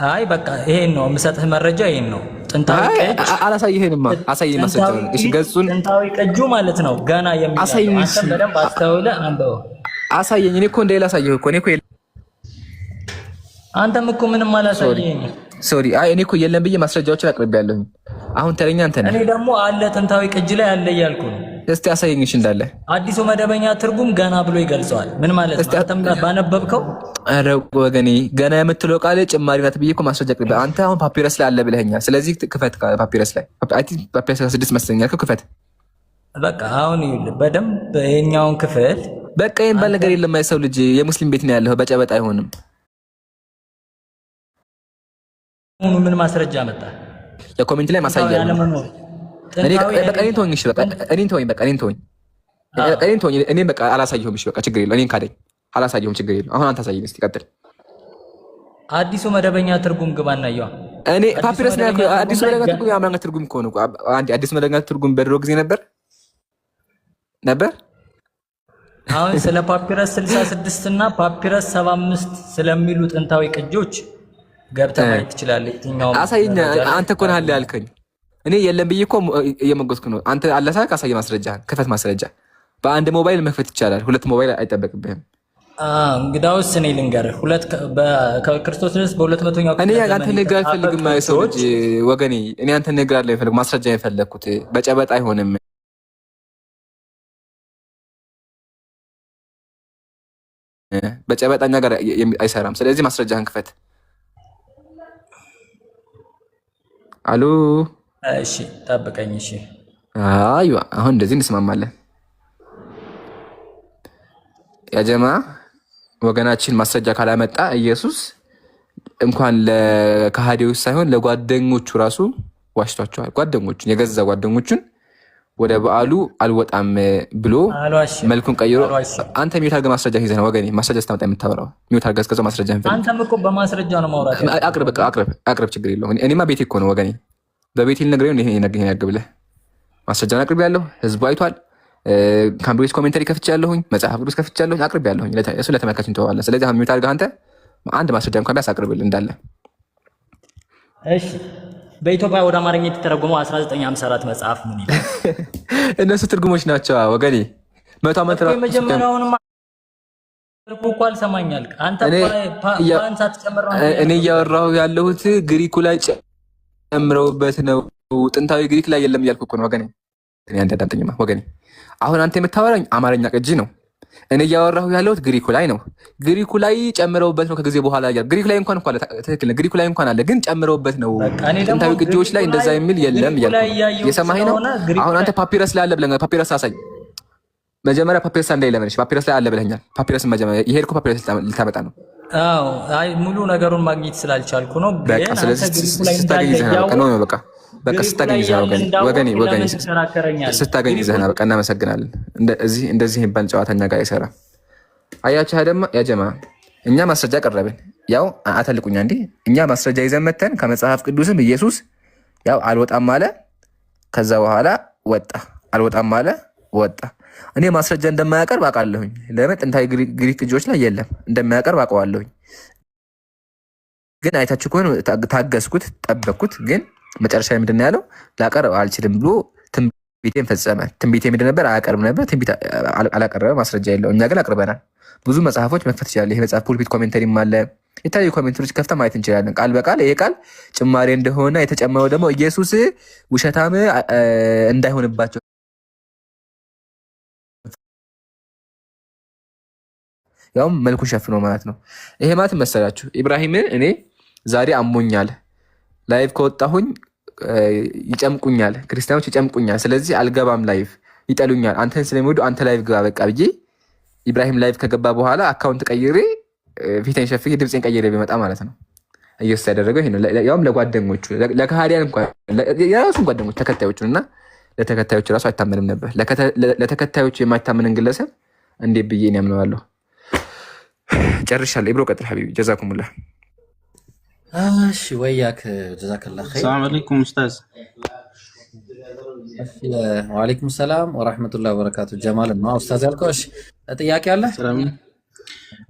አይ በቃ ይሄን ነው የምሰጥህ መረጃ፣ ይሄን ነው ጥንታዊ ቅጅ። አላሳይህንማ፣ አሳይህ ማስረጃ። እሺ ገጹን ጥንታዊ ቅጁ ማለት ነው ገና የሚለው። አንተ በደንብ አስተውለህ አንብበው። አሳየኝ። እኔ እኮ እንደሌላ አሳየሁ እኮ። እኔ እኮ አንተም እኮ ምንም አላሳየኝ። ሶሪ እኔ እኮ የለም ብዬ ማስረጃዎችን አቅርቤያለሁኝ። አሁን ተረኛ አንተ ነህ። እኔ ደግሞ አለ ጥንታዊ ቅጂ ላይ አለ እያልኩ ነው። እስቲ አሳየኝ። እሺ እንዳለ አዲሱ መደበኛ ትርጉም ገና ብሎ ይገልጸዋል። ምን ማለት ነው? አንተም ባነበብከው። ኧረ ወገኔ ገና የምትለው ቃል ጭማሪ ናት ብዬ እኮ ማስረጃ አቅርቤ። አንተ አሁን ፓፒረስ ላይ አለ ብለኸኛል። ስለዚህ ክፈት። ፓፒረስ ላይ ፓፒረስ 6 መስለኛል። ክፈት በቃ አሁን ይኸውልህ በደንብ የኛውን ክፍል። በቃ ይሄን ባል ነገር የለም። የሰው ልጅ የሙስሊም ቤት ነው ያለው። በጨበጣ አይሆንም። ምን ማስረጃ መጣ? የኮሜንት ላይ ማሳያ እኔን ተወኝ። እሺ በቃ እኔን ተወኝ። እኔ በቃ አላሳየሁም። እሺ በቃ ችግር የለውም። እኔን ካደኝ አላሳየሁም። ችግር የለውም። አሁን አንተ አሳየኝ እስኪ። ቀጥል። አዲሱ መደበኛ ትርጉም ግባና ያው እኔ ፓፒረስ ነው ያልኩህ። አዲሱ መደበኛ ትርጉም የአማርኛ ትርጉም እኮ ነው። አንዴ አዲሱ መደበኛ ትርጉም በድሮ ጊዜ ነበር። አሁን ስለ ፓፒረስ 66 እና ፓፒረስ 75 ስለሚሉ ጥንታዊ ቅጂዎች ገብተህ ማየት ትችላለህ። የትኛው አሳይኝ። አንተ እኮ ነህ አለ ያልከኝ። እኔ የለም ብዬ እኮ እየመጎስኩ ነው። አንተ አለሳክ አሳይ ማስረጃህን። ክፈት ማስረጃ። በአንድ ሞባይል መክፈት ይቻላል። ሁለት ሞባይል አይጠበቅብህም። እንግዳውስ እኔ ልንገርህ፣ ከክርስቶስ ድረስ በ200ኛው እኔ አንተ ንግር አልፈልግም። ሰው ልጅ ወገኔ፣ እኔ አንተ ንግር አለ የፈለግ ማስረጃ የፈለግኩት በጨበጣ አይሆንም። በጨበጣኛ ጋር አይሰራም። ስለዚህ ማስረጃህን ክፈት። አሎ እሺ ጠብቀኝ። እሺ አይዋ አሁን እንደዚህ እንስማማለን። ያጀማ ወገናችን ማስረጃ ካላመጣ ኢየሱስ እንኳን ለከሃዲዎች ሳይሆን ለጓደኞቹ ራሱ ዋሽቷቸዋል። ጓደኞቹን የገዛ ጓደኞቹን ወደ በዓሉ አልወጣም ብሎ መልኩን ቀይሮ። አንተ ሚውት አድርገህ ማስረጃ ይዘህ ነው ወገኔ ማስረጃ ስታመጣ የምታወራው። ሚውት አድርገህ እስከዛው ማስረጃ እንፈልግ። አንተም እኮ በማስረጃ ነው ማውራት። አቅርብ፣ ችግር የለውም። እኔማ ቤቴ እኮ ነው ወገኔ፣ በቤቴ ልነግርህ ነው። ይሄን ያግብልህ ማስረጃን አቅርቤያለሁ። ህዝቡ አይቷል። ካምብሪጅ ኮሜንተሪ ከፍቻለሁኝ፣ መጽሐፍ ቅዱስ ከፍቻለሁኝ፣ አቅርቤያለሁኝ። እሱ ለተመልካች እንተዋለን። ስለዚህ አሁን ሚውት አድርገህ አንተ አንድ ማስረጃ እንኳን ቢያንስ አቅርብልህ እንዳለ። እሺ በኢትዮጵያ ወደ አማርኛ የተተረጎመው 1954 መጽሐፍ ምን ይላል? እነሱ ትርጉሞች ናቸው ወገኔ። 100 ዓመት ነው የመጀመሪያውንም እኮ አልሰማኛል። አንተ ፓንስ አትጨምረው። እኔ እያወራሁ ያለሁት ግሪኩ ላይ ጨምረውበት ነው። ጥንታዊ ግሪክ ላይ የለም እያልኩ እኮ ነው ወገኔ። እኔ አንተ አዳምጠኝማ ወገኔ። አሁን አንተ የምታወራኝ አማርኛ ቅጂ ነው። እኔ እያወራሁ ያለሁት ግሪኩ ላይ ነው። ግሪኩ ላይ ጨምረውበት ነው ከጊዜ በኋላ ያለ ግሪክ ላይ እንኳን አለ። ትክክል ነው። ግሪኩ ላይ እንኳን አለ፣ ግን ጨምረውበት ነው። ጥንታዊ ቅጂዎች ላይ እንደዛ የሚል የለም እያልኩ የሰማኸኝ ነው። አሁን አንተ ፓፒረስ ላይ አለ ብለህ ፓፒረስ አሳይ። መጀመሪያ ፓፒረስ ላይ ለምን? ፓፒረስ ላይ አለ ብለኛል። ፓፒረስን መጀመሪያ የሄድኩ ፓፒረስ ልታመጣ ነው። አዎ አይ ሙሉ ነገሩን ማግኘት ስላልቻልኩ ነው። በቃ ስለዚህ ስታገኝ ይዘህና በቃ ነው በቃ ስታገኝ ይዘህና ወገኔ ስታገኝ ይዘህና በቃ እናመሰግናለን። እንደዚህ የሚባል ጨዋታኛ ጋር ይሰራ አያችሁ አይደማ ያ ጀማ እኛ ማስረጃ ቀረብን። ያው አተልቁኛ እንዴ እኛ ማስረጃ ይዘን መተን ከመጽሐፍ ቅዱስም ኢየሱስ ያው አልወጣም አለ። ከዛ በኋላ ወጣ፣ አልወጣም አለ ወጣ። እኔ ማስረጃ እንደማያቀርብ አውቃለሁኝ። ለምን ጥንታዊ ግሪክ እጆች ላይ የለም እንደማያቀርብ አውቀዋለሁኝ። ግን አይታችሁ ከሆነ ታገስኩት፣ ጠበቅኩት። ግን መጨረሻ ላይ ምንድን ነው ያለው? ላቀርብ አልችልም ብሎ ትንቢቴን ፈጸመ። ትንቢቴ ምንድን ነበር? አያቀርብ ነበር። ትንቢት አላቀረበ፣ ማስረጃ የለው። እኛ ግን አቅርበናል። ብዙ መጽሐፎች መክፈት ይችላል። ይሄ መጽሐፍ ፑልፒት ኮሜንተሪም አለ። የተለያዩ ኮሜንተሪዎች ከፍተ ማየት እንችላለን። ቃል በቃል ይሄ ቃል ጭማሬ እንደሆነ የተጨመረው ደግሞ ኢየሱስ ውሸታም እንዳይሆንባቸው ያውም መልኩን ሸፍኖ ማለት ነው። ይሄ ማለት መሰላችሁ ኢብራሂምን እኔ ዛሬ አሞኛል፣ ላይቭ ከወጣሁኝ ይጨምቁኛል፣ ክርስቲያኖች ይጨምቁኛል፣ ስለዚህ አልገባም፣ ላይቭ ይጠሉኛል፣ አንተን ስለሚወዱ አንተ ላይቭ ግባ በቃ ብዬ ኢብራሂም ላይቭ ከገባ በኋላ አካውንት ቀይሬ ፊቴን ሸፍዬ ድምፄን ቀይሬ ቢመጣ ማለት ነው። ኢየሱስ ያደረገው ይሄ ነው። ያውም ለጓደኞቹ ለካህዲያን እንኳን የራሱን ጓደኞች ተከታዮቹን እና ለተከታዮቹ ራሱ አይታመንም ነበር። ለተከታዮቹ የማይታመንን ግለሰብ እንዴት ብዬ እኔ አምነዋለሁ? ጨርሻለሁ። ኢብሮ ቀጥል ሐቢቢ ጀዛኩሙላህ። እሺ ወያክ ጀዛከላህ ኸይር። ሰላም አለይኩም ኡስታዝ። ወአለይኩም ሰላም ወራህመቱላሂ ወበረካቱ። ጀማል ነው ኡስታዝ ያልከው። እሺ ጥያቄ አለ? ሰላም።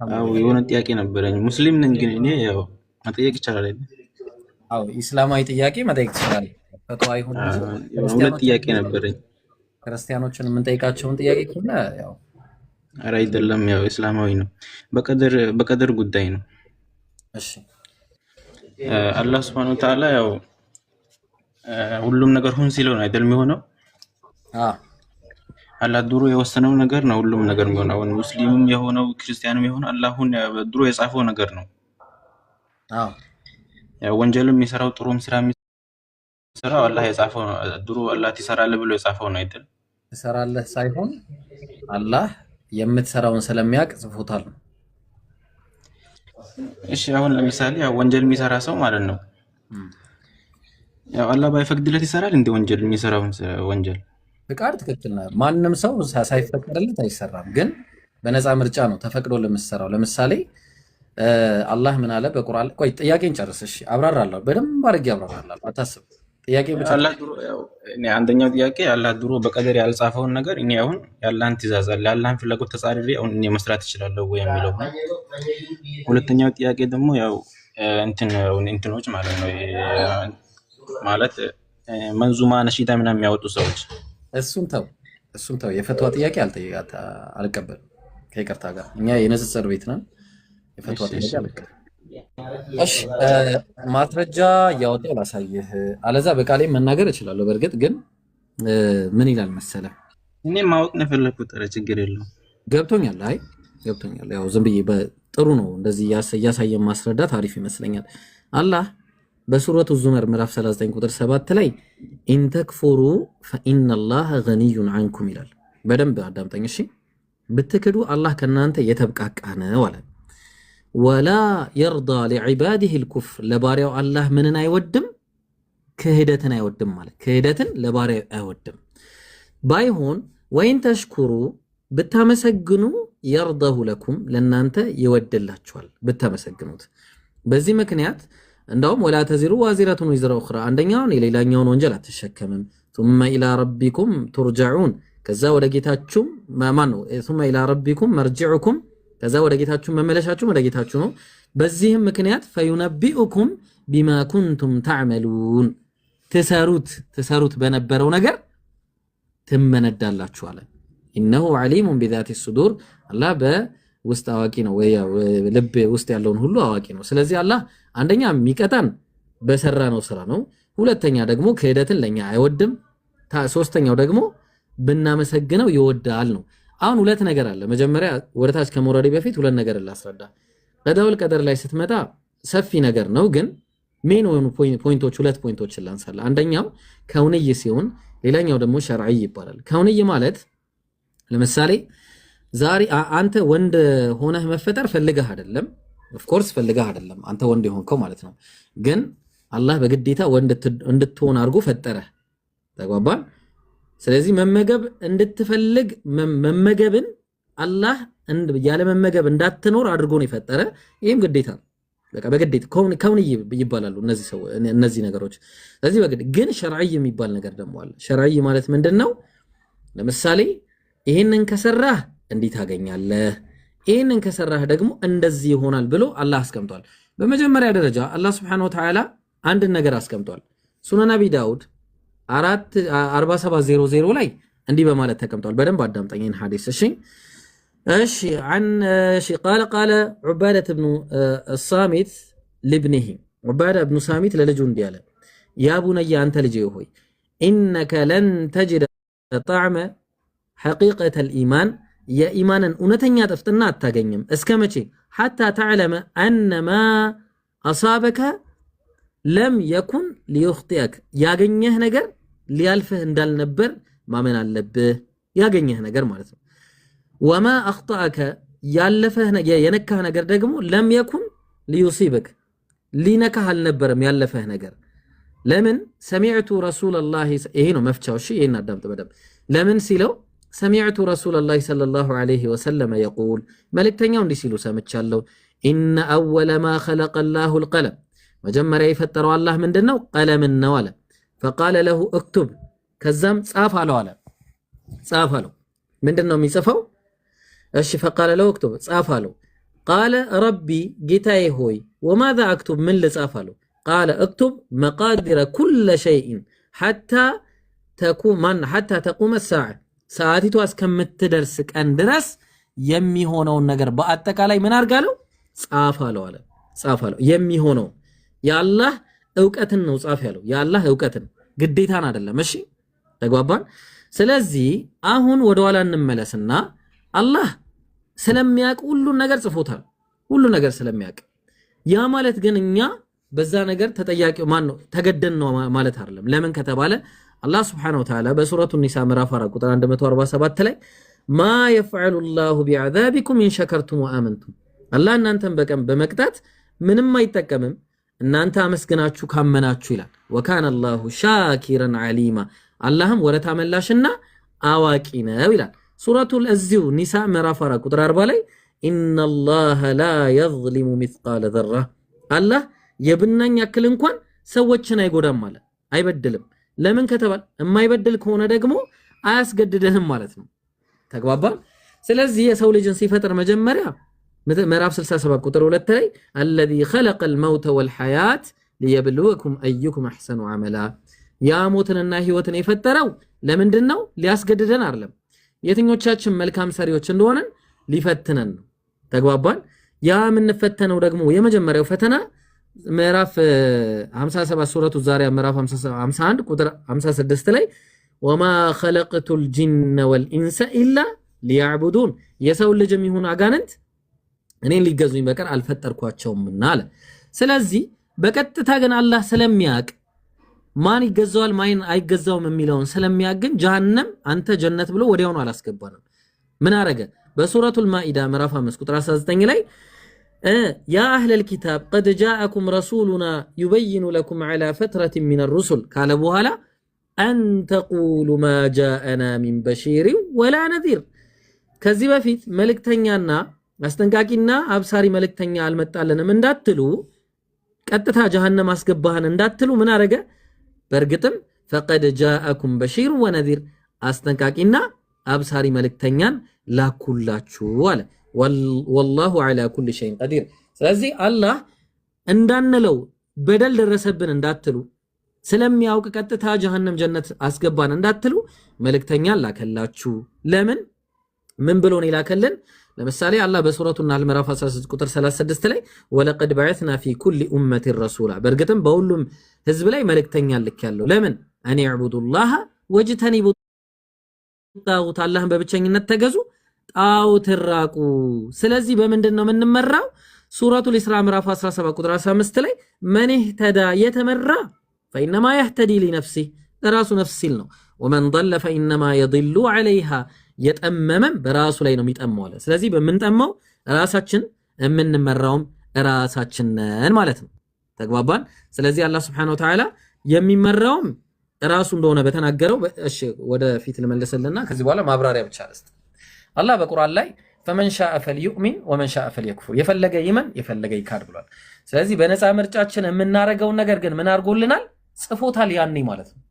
አዎ የሆነ ጥያቄ ነበረኝ። ሙስሊም ነኝ ግን እኔ ያው መጠየቅ ይቻላል አይደል? አዎ ኢስላማዊ ጥያቄ መጠየቅ ትችላለህ። ፈትዋ ይሁን ሁለት ጥያቄ ነበረኝ። ክርስቲያኖችን የምንጠይቃቸውን ጥያቄ ከሆነ ያው ኧረ አይደለም፣ ያው እስላማዊ ነው። በቀደር ጉዳይ ነው። እሺ አላህ Subhanahu Wa Ta'ala ያው ሁሉም ነገር ሁን ሲለው ነው አይደል የሚሆነው? አላህ ድሮ የወሰነው ነገር ነው ሁሉም ነገር የሚሆነው። አሁን ሙስሊምም የሆነው ክርስቲያንም የሆነው አላህን ድሮ የጻፈው ነገር ነው። ያው ወንጀልም የሚሰራው ጥሩም ስራ የሚሰራው አላህ የጻፈው ነው። ድሮ አላህ ትሰራለህ ብሎ የጻፈው ነው አይደል? ትሰራለህ ሳይሆን አላህ የምትሰራውን ስለሚያውቅ ጽፎታል። እሺ አሁን ለምሳሌ ያው ወንጀል የሚሰራ ሰው ማለት ነው ያው አላህ ባይፈቅድለት ይሰራል እንደ ወንጀል የሚሰራውን ወንጀል ፍቃድ ትክክል ነው። ማንም ሰው ሳይፈቅድለት አይሰራም። ግን በነፃ ምርጫ ነው ተፈቅዶ ለምትሰራው። ለምሳሌ አላህ ምን አለ በቁርአን? ቆይ ጥያቄን ጨርስ። እሺ አብራራለሁ፣ በደንብ አድርጌ አብራራለሁ፣ አታስብ። ጥያቄ ብቻ አላህ ድሮ ያው አንደኛው ጥያቄ አላህ ድሮ በቀደር ያልጻፈውን ነገር እኔ አሁን ያላህን ትእዛዝ አለ ያላህን ፍላጎት ተጻርሬ አሁን እኔ መስራት እችላለሁ ወይ የሚለው ነው። ሁለተኛው ጥያቄ ደግሞ ያው እንትኖች ማለት ነው ማለት መንዙማ ነሺዳ ምናምን የሚያወጡ ሰዎች እሱን ተው የፈትዋ ጥያቄ አልቀበልም ከይቅርታ ጋር። እኛ የንጽጽር ቤት ነን። የፈትዋ ጥያቄ አልቀበልም። እሺ ማስረጃ እያወጣሁ ላሳይህ፣ አለዛ በቃሌ መናገር እችላለሁ። በእርግጥ ግን ምን ይላል መሰለህ፣ እኔ ማወቅ ነው የፈለኩት። ኧረ ችግር የለውም ገብቶኛል። አይ ገብቶኛል። ያው ዝም ብዬ ጥሩ ነው እንደዚህ እያሳየን ማስረዳት አሪፍ ይመስለኛል። አላህ በሱረቱ ዙመር ምዕራፍ 39 ቁጥር 7 ላይ ኢንተክፉሩ ፈኢነላህ ገኒዩን አንኩም ይላል። በደንብ አዳምጠኝ እሺ። ብትክዱ አላህ ከናንተ የተብቃቃ ነው አለ። ወላ የርዳ ሊዕባዲህ ልኩፍር ለባሪያው አላህ ምንን አይወድም? ክህደትን አይወድም ማለት ክህደትን ለባሪያው አይወድም። ባይሆን ወይን ተሽኩሩ ብታመሰግኑ የርዳሁ ለኩም ለናንተ ይወድላችኋል ብታመሰግኑት። በዚህ ምክንያት እንዳውም ወላ ተዚሩ ዋዚረቱን ወዝራ ኡኽራ አንደኛውን የሌላኛውን ወንጀል አትሸከምም። ثم الى ربكم ترجعون ከዛ ወደ ጌታችሁ ማን ነው ثم الى ربكم مرجعكم ከዛ ወደ ጌታችሁ መመለሻችሁ ወደ ጌታችሁ ነው። በዚህም ምክንያት فينبئكم بما كنتم تعملون ተሰሩት በነበረው ነገር ትመነዳላችሁ አለ። انه عليم بذات الصدور አላህ በውስጥ አዋቂ ነው ወይ ልብ ውስጥ ያለውን ሁሉ አዋቂ ነው። ስለዚህ አላህ አንደኛ የሚቀጣን በሰራነው ስራ ነው። ሁለተኛ ደግሞ ክህደትን ለኛ አይወድም። ሶስተኛው ደግሞ ብናመሰግነው ይወዳል ነው። አሁን ሁለት ነገር አለ። መጀመሪያ ወደታች ከመውረዴ በፊት ሁለት ነገር ላስረዳ። ቀዳውል ቀደር ላይ ስትመጣ ሰፊ ነገር ነው፣ ግን ሜን የሆኑ ፖይንቶች ሁለት ፖይንቶችን ላንሳላ። አንደኛው ከውንይ ሲሆን ሌላኛው ደግሞ ሸርዒ ይባላል። ከውንይ ማለት ለምሳሌ ዛሬ አንተ ወንድ ሆነህ መፈጠር ፈልገህ አይደለም፣ ኦፍ ኮርስ ፈልገህ አይደለም አንተ ወንድ የሆንከው ማለት ነው። ግን አላህ በግዴታ ወንድ እንድትሆን አድርጎ ፈጠረህ። ተግባባን? ስለዚህ መመገብ እንድትፈልግ መመገብን አላህ ያለ መመገብ እንዳትኖር አድርጎ ነው የፈጠረ። ይህም ግዴታ ነው። በቃ በግዴታ ከውን ይባላሉ እነዚህ ነገሮች። ስለዚህ በግዴታ ግን ሸርዒ የሚባል ነገር ደግሞ አለ። ሸርዒ ማለት ምንድነው? ለምሳሌ ይሄንን ከሰራህ እንዲህ ታገኛለህ፣ ይሄንን ከሰራህ ደግሞ እንደዚህ ይሆናል ብሎ አላህ አስቀምጧል። በመጀመሪያ ደረጃ አላህ Subhanahu Wa Ta'ala አንድን ነገር አስቀምጧል። ሱነን አቢ ዳውድ 4700 ላይ እንዲህ በማለት ተቀምጧል። በደንብ አዳምጠኝ ይህን ሐዲስ እሺ عن قال عبادة بن الصامت لابنه عبادة بن صامت ለልጁ እንዲህ አለ يا بني አንተ ልጄ ሆይ إنك لن تجد طعم حقيقة الإيمان يا إيمانا እውነተኛ ጥፍጥና አታገኝም እስከ መቼ حتى تعلم أن ما أصابك لم يكن ليخطئك ያገኘህ ነገር ሊያልፍህ እንዳልነበር ማመን አለብህ። ያገኘህ ነገር ማለት ነው። ወማ አኽጠአከ ያለፈህ ነገር የነካህ ነገር ደግሞ ለም የኩን ሊዩሲበክ ሊነካህ አልነበረም ያለፈህ ነገር። ለምን ሰሚዕቱ ረሱለላሂ ይሄ ነው መፍቻው። እሺ ይሄን አዳምጥ በደንብ። ለምን ሲለው ሰሚዕቱ ረሱለላሂ ሰለላሁ ዐለይሂ ወሰለም የቁል መልእክተኛው እንዲህ ሲሉ ሰምቻለሁ። ኢነ አወለ ማ ኸለቀ ላሁል ቀለም መጀመሪያ የፈጠረው አላህ ምንድነው? ቀለምን ነው አለ። ፈቃለ ለሁ እክቱብ ከዛም ጻፍ አለው አለ። ጻፍ አለው ምንድነው የሚጽፈው? እሺ ፈቃለ ለሁ እክቱብ ጻፍ አለው። ቃለ ረቢ ጌታዬ ሆይ ወማዛ አክቱብ ምን ልጻፍ አለው። ቃለ እክቱብ መቃዲረ ኩለ ሸይኢን ሐታ ተቁመ ሰዓ ሰዓቲቷ እስከምትደርስ ቀን ድረስ የሚሆነውን ነገር በአጠቃላይ ምን አድርጋለው? ጻፍ አለው አለ። ጻፍ አለው የሚሆነው የአላህ ዕውቀትን ነው ጻፍ ያለው። የአላህ ዕውቀትን ግዴታን አይደለም። እሺ ተግባባን። ስለዚህ አሁን ወደ ኋላ እንመለስና አላህ ስለሚያውቅ ሁሉን ነገር ጽፎታል። ሁሉ ነገር ስለሚያውቅ ያ ማለት ግን እኛ በዛ ነገር ተጠያቂው ማን ነው ተገደን ነው ማለት አይደለም። ለምን ከተባለ አላህ Subhanahu Wa Ta'ala በሱረቱ ኒሳ ምዕራፍ 4 ቁጥር 147 ላይ ማ يفعل الله بعذابكم إن شكرتم وآمنتم አላህ እናንተን በቀን በመቅጣት ምንም አይጠቀምም እናንተ አመስግናችሁ ካመናችሁ ይላል። ወካነ አላሁ ሻኪረን ዓሊማ አላህም ወረታ መላሽና አዋቂ ነው ይላል። ሱረቱል እዚሁ ኒሳ ምዕራፍ 4 ቁጥር 40 ላይ ኢነላህ ላ የዝሊሙ ሚስቃለ ዘራ አላህ የብናኝ ያክል እንኳን ሰዎችን አይጎዳም ማለት አይበድልም። ለምን ከተባለ የማይበድል ከሆነ ደግሞ አያስገድድህም ማለት ነው። ተግባባን። ስለዚህ የሰው ልጅን ሲፈጥር መጀመሪያ ምዕራፍ 67 ቁጥር 2 ላይ الذي خلق الموت والحياة ليبلوكم أيكم أحسن عملا ያ ሞትንና ህይወትን የፈጠረው ለምንድነው? ሊያስገድደን አይደለም። የትኞቻችን መልካም ሰሪዎች እንደሆነን ሊፈትነን ነው። ተግባባን። ያ የምንፈተነው ደግሞ የመጀመሪያው ፈተና ምዕራፍ 57 ሱረቱ ዛሪያ ምዕራፍ 51 ቁጥር 56 ላይ ወማ خلقቱል ጂነ ወልኢንሰ ኢላ ሊያዕቡዱን የሰው ልጅም ይሁን አጋንንት እኔን ሊገዙኝ በቀር አልፈጠርኳቸውምና አለ። ስለዚህ በቀጥታ ግን አላህ ስለሚያውቅ ማን ይገዛዋል ማን አይገዛውም የሚለውን ስለሚያግን ጀሃነም አንተ ጀነት ብሎ ወዲያውኑ አላስገባንም። ምን አረገ? በሱረቱል ማኢዳ ምዕራፍ 5 ቁጥር 19 ላይ ያ አህለል ኪታብ ቀድ ጃአኩም ረሱሉና ዩበይኑ ለኩም ዐላ ፈትረቲን ሚነር ሩሱል ካለ በኋላ አን ተቁሉ ማ ጃአና ሚን በሺሪን ወላ ነዚር ከዚህ በፊት መልእክተኛና አስጠንቃቂና አብሳሪ መልእክተኛ አልመጣልንም እንዳትሉ ቀጥታ ጀሃነም አስገባህን እንዳትሉ ምን አረገ? በእርግጥም ፈቀድ ጃአኩም በሺር ወነዚር አስጠንቃቂና አብሳሪ መልእክተኛን ላኩላችሁ አለ። ወላሁ ዐላ ኩሊ ሸይን ቀዲር። ስለዚህ አላህ እንዳንለው በደል ደረሰብን እንዳትሉ ስለሚያውቅ ቀጥታ ጀሃነም ጀነት አስገባን እንዳትሉ መልእክተኛን ላከላችሁ። ለምን ምን ብሎ ነው ይላከልን? ለምሳሌ አላህ በሱረቱ ናhl ምዕራፍ 16 ቁጥር 36 ላይ ወለቀድ በዐስና ፊ ኩሊ ኡመቲን ረሱላ በእርግጥም በሁሉም ህዝብ ላይ መልእክተኛ ልኬያለሁ። ለምን አን ይዕቡዱላህ ወጅተኒቡ ጣዖት አላህን በብቸኝነት ተገዙ ጣዖትን ራቁ። ስለዚህ በምንድን ነው የምንመራው? ሱረቱል ኢስራ ምዕራፍ 17 ቁጥር 15 ላይ መን ኢህተዳ የተመራ ፈኢነማ የህተዲ ሊነፍሲህ ራሱ ነፍስ ሲል ነው። ወመን ضل ፈኢነማ የضሉ ዐለይሃ የጠመመም በራሱ ላይ ነው የሚጠማው አለ። ስለዚህ በምንጠማው ራሳችን የምንመራውም ራሳችን ነን ማለት ነው። ተግባባን። ስለዚህ አላህ Subhanahu Wa Ta'ala የሚመራውም ራሱ እንደሆነ በተናገረው እሺ ወደ ፊት ልመልስልና ከዚህ በኋላ ማብራሪያ ብቻ አለስተ አላህ በቁርአን ላይ فمن شاء فليؤمن ومن شاء فليكفر የፈለገ ይመን የፈለገ ይካድ ብሏል። ስለዚህ በነፃ ምርጫችን የምናረገው ነገር ግን ምን አድርጎልናል? ጽፎታል ያኔ ማለት ነው።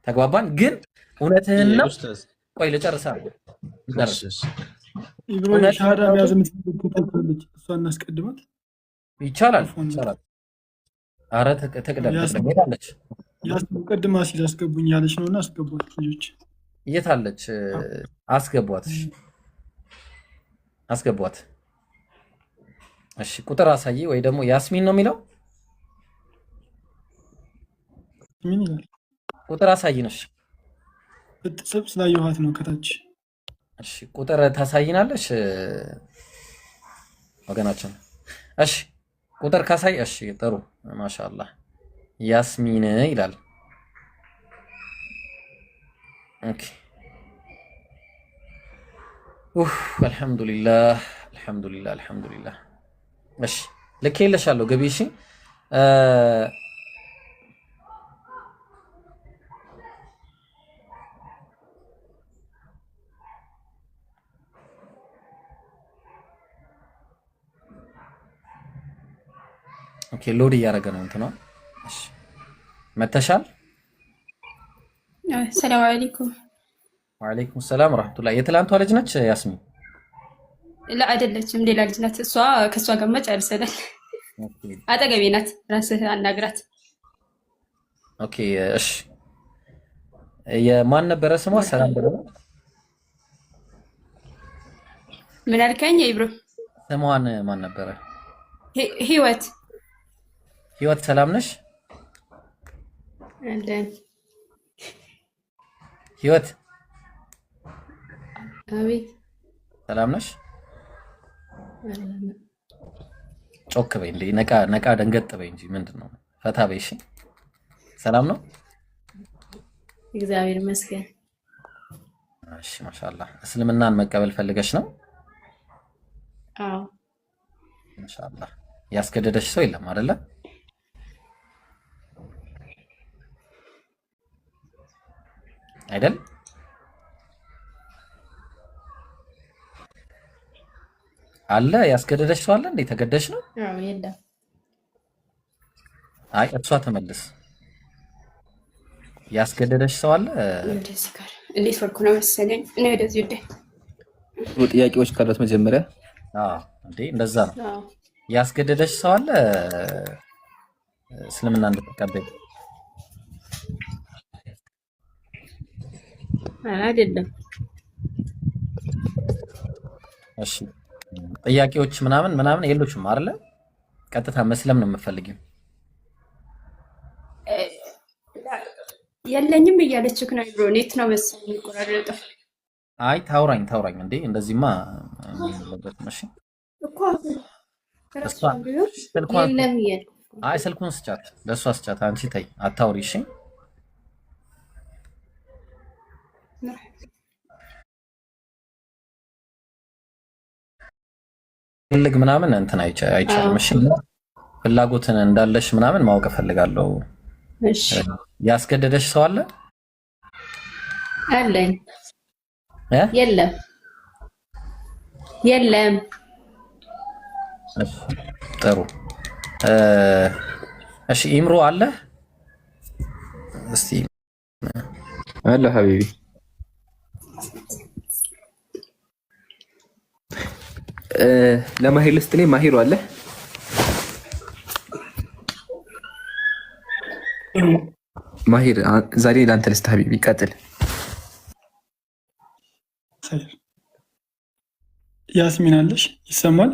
ተግባባን። ግን እውነትህን ነው። ቆይ ልጨርስ አይደል? ኢብራሂም ሻሃዳ ያዝ የምትፈልግ እሷን እናስቀድማት ይቻላል። አረ ተቀደምታለች ያስቀድማ ሲል አስገቡኝ ያለች ነውና አስገቧት። ልጆች የት አለች? አስገቧት። እሺ ቁጥር አሳይ ወይ ደግሞ ያስሚን ነው የሚለው ምን ይላል? ቁጥር አሳይ ነው። እሺ በተሰብ ስላየኋት ነው ከታች። እሺ ቁጥር ታሳይናለሽ ወገናችን። እሺ ቁጥር ካሳይ። እሺ ጥሩ ማሻአላህ ያስሚን ይላል። ኦኬ አልሐምዱሊላህ አልሐምዱሊላህ አልሐምዱሊላህ። እሺ ልኬልሻለሁ ግቢ። እሺ ኦኬ ሎድ እያደረገ ነው እንትና። እሺ መተሻል። ሰላም አለይኩም። ወአለይኩም ሰላም ወራህመቱላህ። የትላንቷ ልጅ ነች ያስሚን? ላ አይደለችም፣ ሌላ ልጅ ናት። እሷ ከሷ ጋር መጨርሰናል። አጠገቤ ናት። ራስህ አናግራት። ኦኬ እሺ። የማን ነበረ ስሟ? ሰላም ብለው ምን አልከኝ? ኢብሮ ስሟን ማን ነበረ? ህይወት። ህይወት ሰላም ነሽ? አለን ህይወት። አቤት ሰላም ነሽ? ጮክ በይ እንዴ! ነቃ ደንገጥ በይ እንጂ ምንድነው? ፈታ በይ። እሺ ሰላም ነው? እግዚአብሔር ይመስገን። እሺ ማሻአላህ። እስልምናን መቀበል ፈልገሽ ነው? አዎ ማሻአላህ። ያስገደደሽ ሰው የለም አይደለ? አይደል? አለ ያስገደደሽ ሰው አለ እንዴ? ተገደሽ ነው? አዎ የለም። አይ እሷ ተመልስ። ያስገደደሽ ሰው አለ? እንደዚህ ጋር እንዴት ወርኩ ነው መሰለኝ። እኔ ወደዚህ ወደ ጥያቄዎች ካሉት መጀመሪያ እንዴ እንደዛ ነው። አዎ ያስገደደሽ ሰው አለ እስልምና እንድትቀበል? አይደለም። እሺ ጥያቄዎች ምናምን የሉሽም አይደለ? ቀጥታ መስለም ነው የምፈልጊው? የለኝም እያለችክ ነው ኢብሮ። ኔት ነው መሰለኝ የሚቆራረጠው። አይ ታውራኝ እንዴ እንደዚህማ ለበት መሽ እኮ አይ ስልኩን ስጫት፣ ለእሷ ስጫት። አንቺ ተይ አታውሪ። እሺ ፈልግ ምናምን እንትን አይቻልም። እሺ ፍላጎትን እንዳለሽ ምናምን ማወቅ ፈልጋለሁ። እሺ ያስገደደሽ ሰው አለ? አለኝ። የለም። ጥሩ። እሺ ኢምሮ አለ? እስቲ አለ ሀቢቢ። ለማሂር ልስጥ። እኔ ማሂሩ አለ? ማሂር ዛሬ ለአንተ ልስጥ ሀቢቢ። ቀጥል። ያስሚን አለሽ? ይሰማል?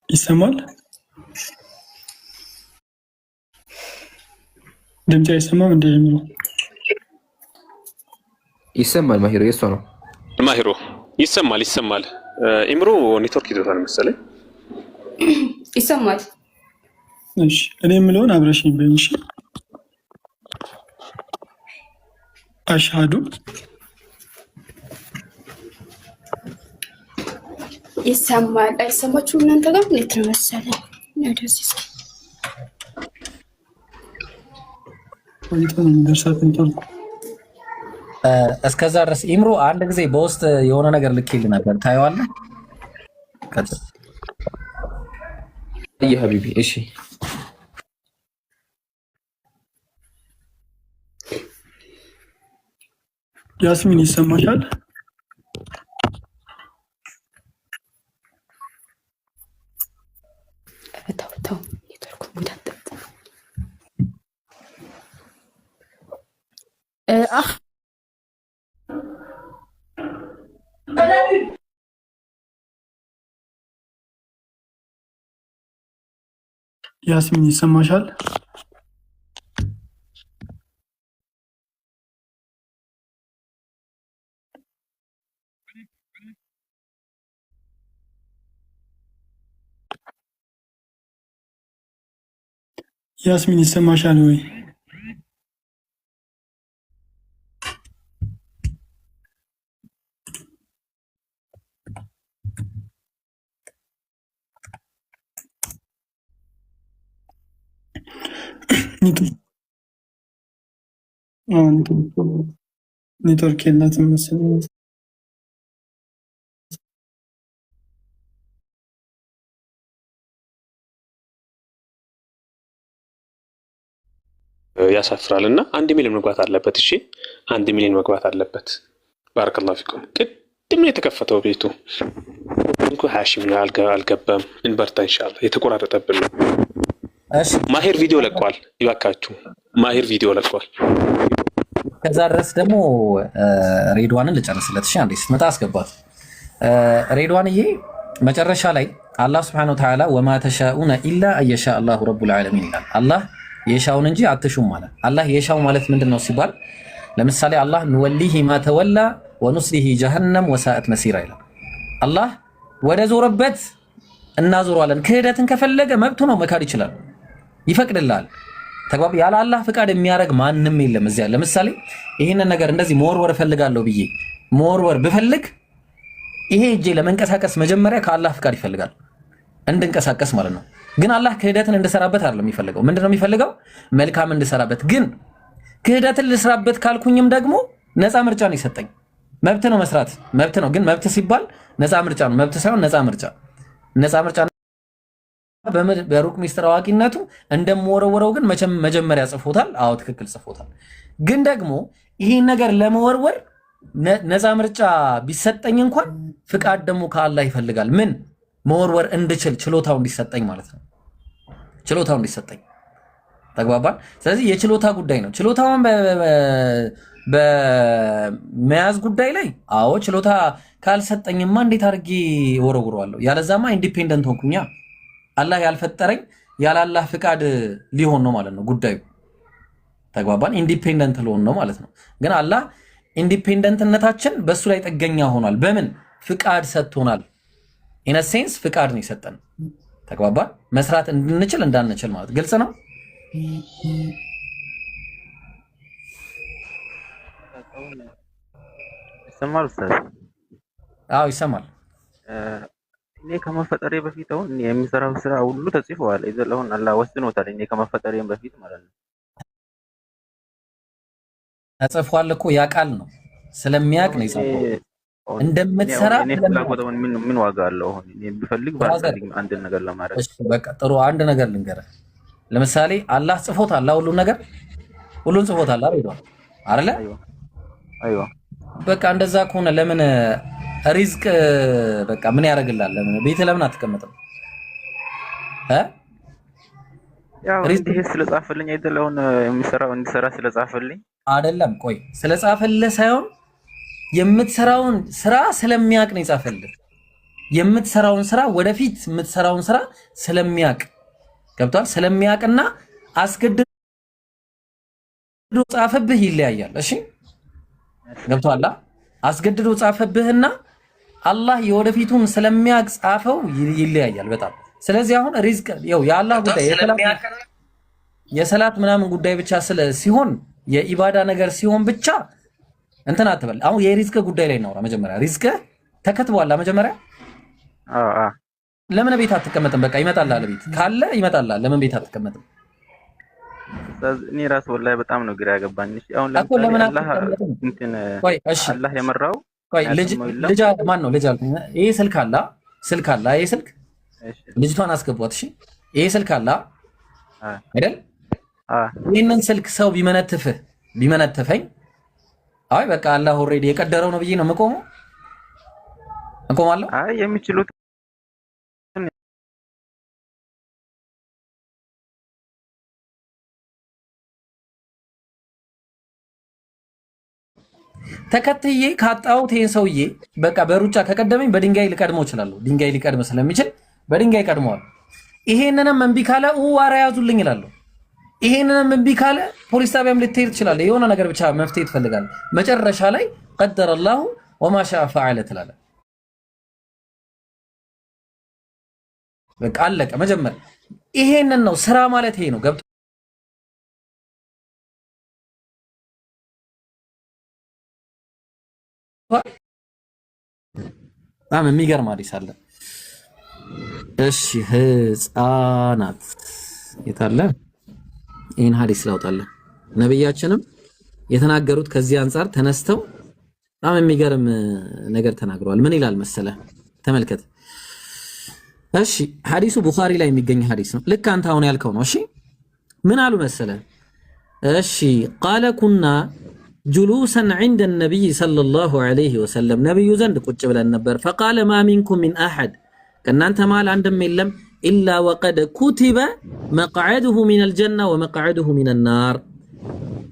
ይሰማል? ድምጽ አይሰማም እንዴ? ይሰማል። ማሂሮ የሷ ነው። ማሂሮ ይሰማል። ኢምሮ ኔትወርክ ይዞታል መሰለኝ። ይሰማል። እሺ እኔ የምለውን አብረሽኝ በይኝ። አሽሃዱ ይሰማል አይሰማችሁም? እናንተ ጋር እንዴት ነው መሰለኝ? ወደዚህ እስኪ እስከዛ ድረስ ኢምሮ አንድ ጊዜ በውስጥ የሆነ ነገር ልኬልህ ነበር፣ ታየዋለህ? ሀቢቢ እሺ ያስሚን ይሰማሻል? ተው ኔትወርኩ እንዳትጠጥ ያስሚን ይሰማሻል? ያስሚን ይሰማሻል ወይ? ኔትወርክ የላትም መሰለኝ። ያሳፍራል እና 1 ሚሊዮን መግባት አለበት። እሺ 1 ሚሊዮን መግባት አለበት። ባረከላሁ ፊኩም። ቅድም ነው የተከፈተው ቤቱ እንኳ 20 ሺህ አልገባም። እንበርታ ኢንሻአላህ። የተቆራረጠብን ነው። እሺ ማሂር ቪዲዮ ለቋል። ይባካችሁ ማሂር ቪዲዮ ለቋል። ከዛ ድረስ ደግሞ ሬድዋንን ልጨርስለት። እሺ አንዴ ስትመጣ አስገባት። ሬድዋንዬ መጨረሻ ላይ አላህ Subhanahu Wa Ta'ala ወማ ተሻኡነ ኢላ አየሻ አላሁ ረቡል ዓለሚን ይላል። አላህ የሻውን እንጂ አትሹም ማለት። አላህ የሻው ማለት ምንድነው ሲባል ለምሳሌ አላህ ንወሊሂ ማ ተወላ ወኑስሊሂ ጀሃነም ወሳአት መሲራ ይላል። አላህ ወደ ዞረበት እናዞረዋለን። ክህደትን ከፈለገ መብቱ ነው፣ መካድ ይችላል፣ ይፈቅድልሃል። ተግባብ ያለ አላህ ፍቃድ የሚያደርግ ማንም የለም እዚያ። ለምሳሌ ይሄንን ነገር እንደዚህ መወርወር እፈልጋለሁ ብዬ መወርወር ብፈልግ ይሄ እጄ ለመንቀሳቀስ መጀመሪያ ከአላህ ፍቃድ ይፈልጋል እንድንቀሳቀስ ማለት ነው። ግን አላህ ክህደትን እንድሰራበት አይደለም የሚፈልገው። ምንድነው የሚፈልገው? መልካም እንድሰራበት። ግን ክህደትን ልስራበት ካልኩኝም ደግሞ ነፃ ምርጫ ነው የሰጠኝ። መብት ነው መስራት፣ መብት ነው። ግን መብት ሲባል ነፃ ምርጫ ነው፣ መብት ሳይሆን ነፃ ምርጫ። ነፃ ምርጫ በሩቅ ሚስጥር አዋቂነቱ እንደምወረወረው ግን መጀመሪያ ጽፎታል። አዎ ትክክል ጽፎታል። ግን ደግሞ ይሄን ነገር ለመወርወር ነፃ ምርጫ ቢሰጠኝ እንኳን ፍቃድ ደግሞ ከአላህ ይፈልጋል። ምን መወርወር እንድችል ችሎታው እንዲሰጠኝ ማለት ነው። ችሎታው እንዲሰጠኝ ተግባባን። ስለዚህ የችሎታ ጉዳይ ነው። ችሎታውን በመያዝ ጉዳይ ላይ አዎ ችሎታ ካልሰጠኝማ እንዴት አድርጌ ወረውረዋለሁ? ያለዛማ ኢንዲፔንደንት ሆንኩኛ። አላህ ያልፈጠረኝ ያለ አላህ ፍቃድ ሊሆን ነው ማለት ነው ጉዳዩ። ተግባባን። ኢንዲፔንደንት ሊሆን ነው ማለት ነው። ግን አላህ ኢንዲፔንደንትነታችን በሱ ላይ ጥገኛ ሆኗል። በምን ፍቃድ ሰጥቶናል። ኢን ሴንስ ፍቃድ ነው የሰጠን። ተግባባን። መስራት እንድንችል እንዳንችል ማለት ግልጽ ነው። ይሰማል ኡስታዝ? አዎ ይሰማል። እኔ ከመፈጠሬ በፊት አሁን የሚሰራው ስራ ሁሉ ተጽፏል። ይዘለውን አላህ ወስኖታል። እኔ ከመፈጠሬም በፊት ማለት ነው ተጽፏል እኮ ያ ቃል ነው ስለሚያውቅ ነው የጻፈው። እንደምትሰራ ምን ዋጋ አለው? አሁን እኔ ብፈልግ ባልፈልግ አንድ ነገር ለማድረግ እሺ በቃ ጥሩ አንድ ነገር ልንገርህ። ለምሳሌ አላህ ጽፎታል ሁሉን ጽፎታል አይደል? አይዋ በቃ እንደዛ ከሆነ ለምን ሪዝቅ በቃ ምን ያደርግልሃል? ለምን ቤት ለምን አትቀመጥም? ያው እንዲህ ስለጻፈልኝ አይደል? አሁን የሚሰራው እንዲሰራ ስለጻፈልኝ አይደለም። ቆይ ስለጻፈልህ ሳይሆን የምትሰራውን ስራ ስለሚያውቅ ነው የጻፈልህ። የምትሰራውን ስራ ወደፊት የምትሰራውን ስራ ስለሚያውቅ ገብቷል። ስለሚያውቅና አስገድዶ ጻፈብህ ይለያያል። እሺ ገብቷል። አስገድዶ ጻፈብህና አላህ የወደፊቱን ስለሚያውቅ ጻፈው ይለያያል በጣም። ስለዚህ አሁን ሪዝቅ ያው የአላህ ጉዳይ የሰላት ምናምን ጉዳይ ብቻ ሲሆን የኢባዳ ነገር ሲሆን ብቻ እንትን አትበል። አሁን የሪዝቅ ጉዳይ ላይ እናውራ። መጀመሪያ ሪዝቅ ተከትቧል። መጀመሪያ ለምን ቤት አትቀመጥም? በቃ ይመጣልሃል። ቤት ካለ ይመጣልሃል። ለምን ቤት አትቀመጥም? እኔ ራስ ወላሂ በጣም ነው ግራ ያገባኝ። እሺ አሁን ለምን አላህ የመራው ልጅ ማን ነው? ልጅ አልኩኝ። ይሄ ስልክ አለ ይሄ ስልክ ልጅቷን አስገቧት። እሺ ይሄ ስልክ አለ አይደል? ይሄንን ስልክ ሰው ቢመነትፈኝ አይ በቃ አላህ ኦልሬዲ የቀደረው ነው ብዬ ነው የምቆመው። እንቆማለሁ። አይ የሚችሉት ተከትዬ ካጣሁት ይሄን ሰውዬ በቃ በሩጫ ከቀደመኝ በድንጋይ ልቀድመው እችላለሁ። ድንጋይ ሊቀድም ስለሚችል በድንጋይ ቀድመዋል። ይሄንንም እምቢ ካለ ዋራ ያዙልኝ እላለሁ። ይሄንንም እምቢ ካለ ፖሊስ ጣቢያም ልትሄድ ትችላለህ። የሆነ ነገር ብቻ መፍትሄ ትፈልጋለህ። መጨረሻ ላይ ቀደረ አላሁ ወማ ሻአ ፈዐለ ትላለህ። በቃ አለቀ። መጀመሪያ ይሄንን ነው ስራ ማለት ይሄ ነው። ገብቶ በጣም የሚገርም ሐዲስ አለ። እሺ ህፃናት የታለ? ይህን ሐዲስ ላውጣለህ። ነብያችንም የተናገሩት ከዚህ አንጻር ተነስተው በጣም የሚገርም ነገር ተናግረዋል። ምን ይላል መሰለህ? ተመልከት። እሺ ሐዲሱ ቡኻሪ ላይ የሚገኝ ሐዲስ ነው። ልክ አንተ አሁን ያልከው ነው። እሺ ምን አሉ መሰለህ? እሺ ቃለ ኩና ጁሉሰን ዐንደ ነቢይ ሰለላሁ ዐለይሂ ወሰለም ነብዩ ዘንድ ቁጭ ብለን ነበር። ፈቃለ ማ ሚንኩም ሚን አሐድ ከእናንተ መሃል አንድም የለም ኢላ ወቀድ ኩቲበ መቅዐዱሁ ሚነል ጀና ወመቅዐዱሁ ሚነን ናር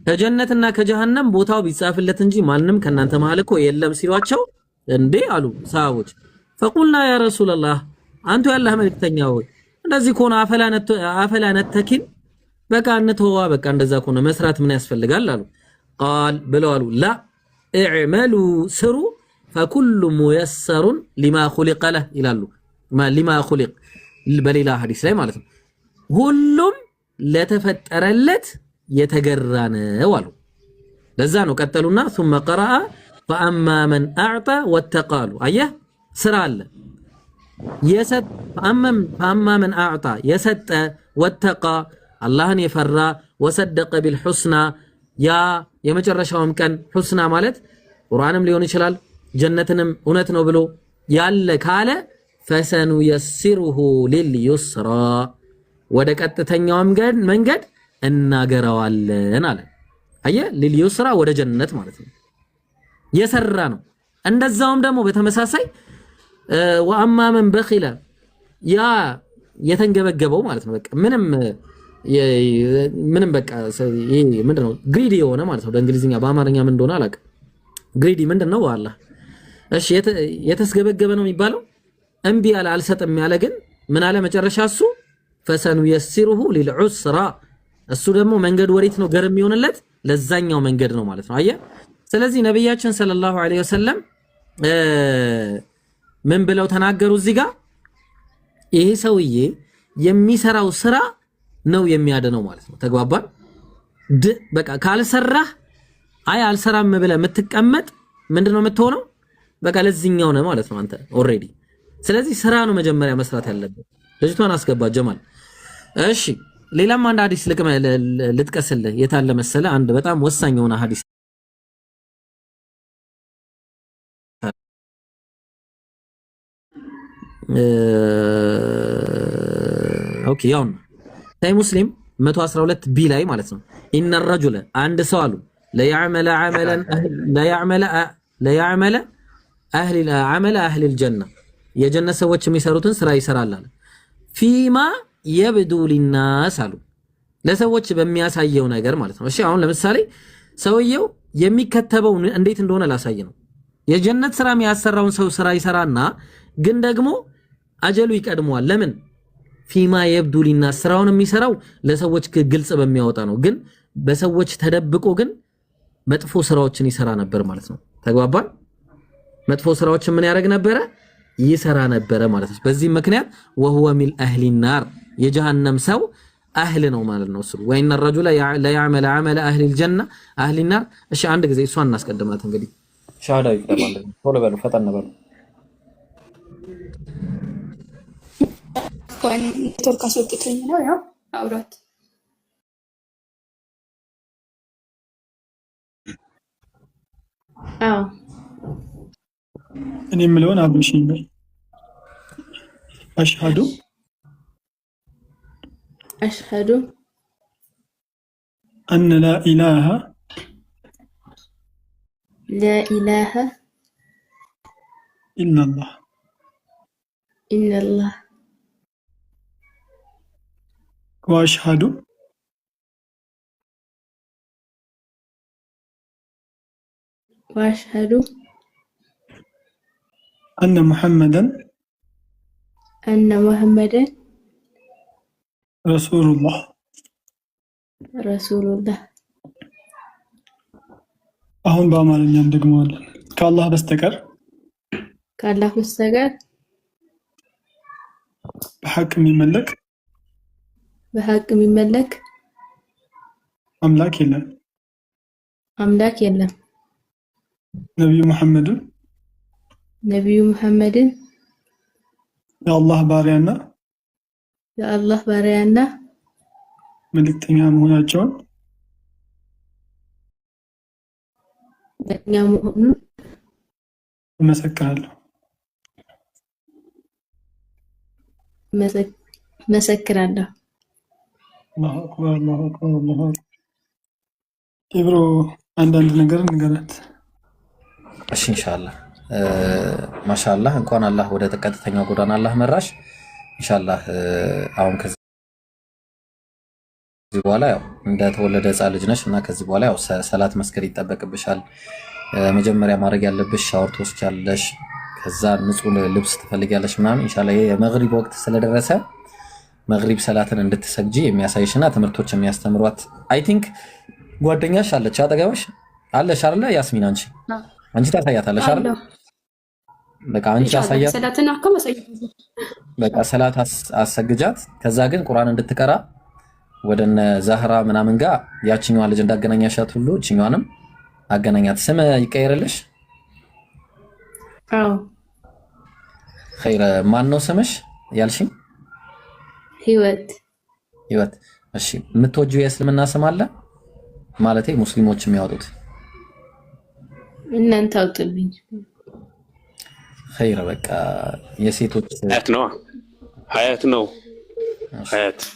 ከጀነትና ከጀሃነም ቦታው ቢጻፍለት እንጂ ማንም ከእናንተ መሃል እኮ የለም ሲሏቸው እንዴ አሉ ሰሃቦች። ፈቁልና ያ ረሱለላህ አንቱ ያላህ መልእክተኛ ሆይ እንደዚህ ከሆነ አፈላ ነተኪን በቃ እንተዋ በቃ እንደዛ ከሆነ መስራት ምን ያስፈልጋል አሉ። ቃል ብለው አሉ ላ እዕመሉ ስሩ ፈኩሉ ሙየሰሩን ሊማ ኹሊቀ ለህ ይላሉ። ሊማ ኹሊቅ በሌላ ሐዲስ ላይ ማለት ነው። ሁሉም ለተፈጠረለት የተገራ ነው አሉ። ለዛ ነው ቀጠሉና ثم قرأ فأما من أعطى واتقى አየህ ስራ አለ የሰጠ فأما من أعطى የሰጠ واتقى አላህን የፈራ ወሰደቀ ቢልሑስና ያ የመጨረሻውም ቀን ሑስና ማለት ቁርአንም ሊሆን ይችላል ጀነትንም እውነት ነው ብሎ ያለ ካለ ፈሰኑየሲሩሁ ሊልዩስራ ወደ ቀጥተኛው መንገድ እናገረዋለን አለ። አየህ ሊልዩስራ ወደ ጀነት ማለት ነው የሰራ ነው። እንደዛውም ደግሞ በተመሳሳይ ወአማ መን በኺለ ያ የተንገበገበው ማለት ነው በቃ ምንም በቃ ይሄ ምንድነው ግሪዲ የሆነ ማለት ነው። በእንግሊዝኛ በአማርኛ ምን እንደሆነ አላውቅም። ግሪዲ ምንድነው? ዋላ እሺ የተስገበገበ ነው የሚባለው። እምቢ ያለ አልሰጥም ያለ ግን ምን አለ መጨረሻ እሱ ፈሰኑ የሲሩሁ ሊልዑስራ እሱ ደግሞ መንገድ ወዴት ነው ገር የሚሆንለት ለዛኛው መንገድ ነው ማለት ነው። አየህ ስለዚህ ነብያችን ሰለላሁ ዐለይሂ ወሰለም ምን ብለው ተናገሩ እዚህ ጋር ይሄ ሰውዬ የሚሰራው ስራ ነው የሚያደነው ማለት ነው። ተግባባን? በቃ ካልሰራህ አይ አልሰራም ብለህ የምትቀመጥ ምንድነው የምትሆነው? በቃ ለዚህኛው ነው ማለት ነው አንተ ኦሬዲ። ስለዚህ ስራ ነው መጀመሪያ መስራት ያለበት። ልጅቷን አስገባ ጀማል። እሺ ሌላም አንድ ሐዲስ ልጥቀስልህ። የታለ መሰለ አንድ በጣም ወሳኝ የሆነ ሐዲስ ኦኬ ያው ሳይ ሙስሊም 112 ቢ ላይ ማለት ነው። ኢነ الرجل አንድ ሰው አሉ ለያዕመለ አህል الجنة የጀነት ሰዎች የሚሰሩትን ስራ ይሰራል አለ። ፊማ የብዱ ሊናስ አሉ ለሰዎች በሚያሳየው ነገር ማለት ነው። እሺ አሁን ለምሳሌ ሰውየው የሚከተበው እንዴት እንደሆነ ላሳይ ነው። የጀነት ስራ የሚያሰራውን ሰው ስራ ይሰራና ግን ደግሞ አጀሉ ይቀድመዋል። ለምን? ፊማ የብዱ ሊናስ ስራውን የሚሰራው ለሰዎች ግልጽ በሚያወጣ ነው። ግን በሰዎች ተደብቆ ግን መጥፎ ስራዎችን ይሰራ ነበር ማለት ነው። ተግባባን? መጥፎ ስራዎችን ምን ያደርግ ነበረ? ይሰራ ነበረ ማለት ነው። በዚህ ምክንያት ወሁወ ሚን አህሊ ናር የጀሃነም ሰው አህል ነው ማለት ነው። እሱ ወይነ الرجل لا يعمل عمل اهل الجنه اهل النار። እሺ አንድ ጊዜ እሷን እናስቀድማት እንግዲህ ሻሃዳ ይቀርባል። ቶሎ በሉ ፈጠን በሉ። ቆይ ኔትወርክ አስወጥቶኝ ነው ያው አውራት አዎ እኔ የምለውን አብሽኝ በይ። አሽሃዱ أن لا إله إلا الله وأشهد أن محمدا رسول الله አሁን በአማርኛ እንደግመዋለን። ከአላህ በስተቀር በሐቅ የሚመለክ አምላክ የለም። ነቢዩ ሙሐመድን የአላህ ባሪያና መልእክተኛ መሆናቸውን እመሰክራለሁ። አላሁ አክበር አላሁ አክበር አላሁ አክበር። ኢብሮ አንዳንድ ነገር ንገራት። እሺ ኢንሻአላህ ማሻአላህ። እንኳን አላህ ወደ ቀጥተኛው ጎዳና አላህ መራሽ ኢንሻአላህ። አሁን ከዚህ በኋላ ያው እንደተወለደ ሕፃን ልጅ ነሽ እና ከዚህ በኋላ ያው ሰላት መስገድ ይጠበቅብሻል። መጀመሪያ ማድረግ ያለብሽ ሻወር ትወስጃለሽ፣ ከዛ ንጹህ ልብስ ትፈልጊያለሽ ምናምን። ኢንሻአላህ የመግሪብ ወቅት ስለደረሰ መግሪብ ሰላትን እንድትሰግጂ የሚያሳይሽና ትምህርቶች የሚያስተምሯት አይ ቲንክ ጓደኛሽ አለች አጠገብሽ አለሽ አይደለ? ያስሚን አንቺ ታሳያታለሽ አይደለ? በቃ አንቺ አሳያት፣ ሰላትን አከም አሳያት። በቃ ሰላት አሰግጃት። ከዛ ግን ቁርአን እንድትቀራ ወደነ ዛህራ ምናምን ጋር ያቺኛዋ ልጅ እንዳገናኛሻት ሁሉ እቺኛዋንም አገናኛት። ስም ይቀየርልሽ። አዎ ኸይረ። ማን ነው ስምሽ ያልሽኝ? ህይወት። እሺ የምትወጂው የእስልምና ስም አለ ማለቴ ሙስሊሞች የሚያወጡት? እናንተ አውጡልኝ። ኸይረ። በቃ የሴቶች ሀያት ነው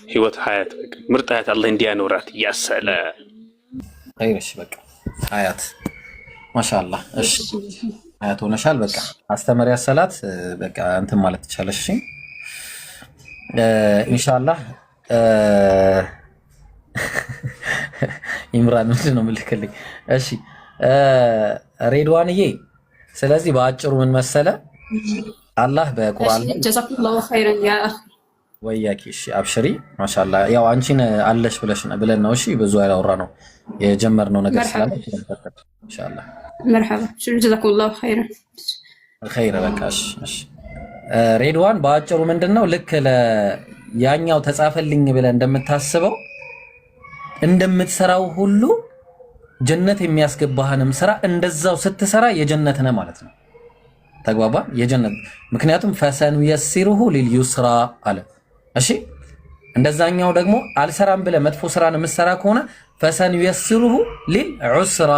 ህይወት ሀያት በቃ ምርጥ ሀያት አላህ እንዲያኖራት ያሰለ ኸይር። እሺ በቃ ሀያት ማሻአላህ። እሺ ሀያት ሆነሻል። በቃ አስተምሪያ ሰላት በቃ እንትን ማለት ትቻለሽ። እሺ ኢንሻአላህ። ኢምራን ምንድን ነው የምልክልኝ? እሺ ሬድዋንዬ፣ ስለዚህ በአጭሩ ምን መሰለ አላህ በቁርአን ጀዛኩላሁ ኸይረን ያ አኺ ወያኪ። እሺ አብሽሪ ማሻአላህ። ያው አንቺን አለሽ ብለን ነው እሺ ብዙ ያላወራ ነው የጀመርነው ነገር ስላለ ኢንሻአላህ። መርሐባ ጀዛኩላሁ ኸይረን ኸይረ። በቃ እሺ ሬድዋን በአጭሩ ምንድነው ልክ ያኛው ተጻፈልኝ ብለህ እንደምታስበው እንደምትሰራው ሁሉ ጀነት የሚያስገባህንም ስራ እንደዛው ስትሰራ የጀነት ነህ ማለት ነው። ተግባባ? የጀነት ምክንያቱም ፈሰኑ የሲሩሁ ሊልዩስራ አለ። እሺ እንደዛኛው ደግሞ አልሰራም ብለህ መጥፎ ስራን የምትሰራ ከሆነ ፈሰኑ የሲሩሁ ሊልዑስራ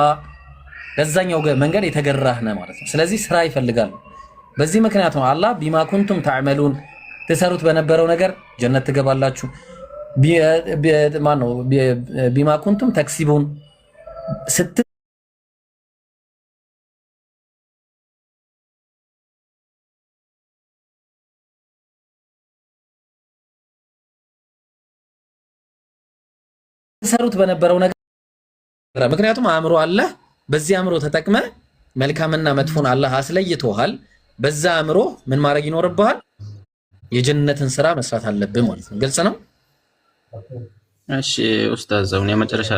ለዛኛው መንገድ የተገራህ ነህ ማለት ነው። ስለዚህ ስራ ይፈልጋል። በዚህ ምክንያት ነው አላህ ቢማ ኩንቱም ተዕመሉን ትሰሩት በነበረው ነገር ጀነት ትገባላችሁ። ማነው ቢማ ኩንቱም ተክሲቡን ስትሰሩት በነበረው ነገር ምክንያቱም አእምሮ አለ። በዚህ አእምሮ ተጠቅመ መልካምና መጥፎን አላህ አስለይቶሃል። በዛ አእምሮ ምን ማድረግ ይኖርብሃል? የጀነትን ስራ መስራት አለብህ ማለት ነው። ግልጽ ነው? እሺ ኡስታዝ፣ አሁን የመጨረሻ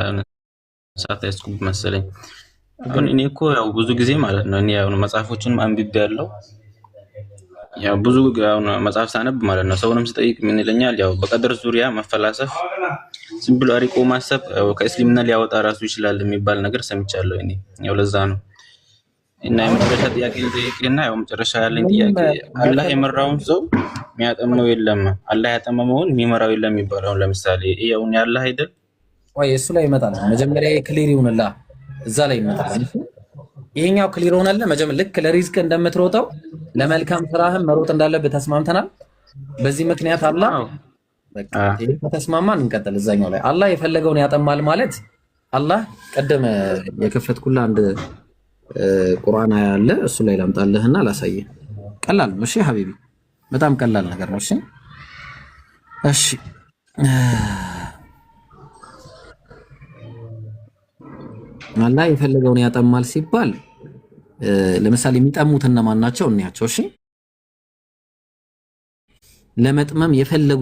ሰዓት ያስኩብ መሰለኝ። ግን እኔ እኮ ያው ብዙ ጊዜ ማለት ነው እኔ ያው መጽሐፎችን አንብቤ ያለው ያው ብዙ መጽሐፍ ሳነብ ማለት ነው ሰውንም ስጠይቅ ምን ይለኛል? ያው በቀደር ዙሪያ መፈላሰፍ ዝም ብሎ አሪቆ ማሰብ ከእስልምና ሊያወጣ ራሱ ይችላል የሚባል ነገር ሰምቻለሁ እኔ። ያው ለዛ ነው እና የመጨረሻ ጥያቄ ልጠይቅህና ያው መጨረሻ ያለኝ ጥያቄ አላህ የመራውን ሰው የሚያጠምነው የለም፣ አላህ ያጠመመውን የሚመራው የለም የሚባለው ለምሳሌ ይሄውን ያላህ አይደል ወይ? እሱ ላይ ይመጣል። መጀመሪያ ክሊር ይሁንላ፣ እዛ ላይ ይመጣል። ይሄኛው ክሊር ሆነለ። መጀመሪያ ልክ ለሪዝቅ እንደምትሮጠው ለመልካም ስራህም መሮጥ እንዳለብህ ተስማምተናል። በዚህ ምክንያት አላህ በቃ ይሄ ተስማማን፣ እንቀጥል። እዛኛው ላይ አላህ የፈለገውን ያጠማል ማለት አላህ ቀደም የከፈትኩላ አንድ ቁርአን ያለ እሱ ላይ ላምጣልህና ላሳየህ። ቀላል ነው። እሺ ሐቢቢ በጣም ቀላል ነገር ነው። እሺ እሺ አላህ የፈለገውን ያጠማል ሲባል ለምሳሌ የሚጠሙት እነማን ናቸው እንያቸው። እሺ ለመጥመም የፈለጉ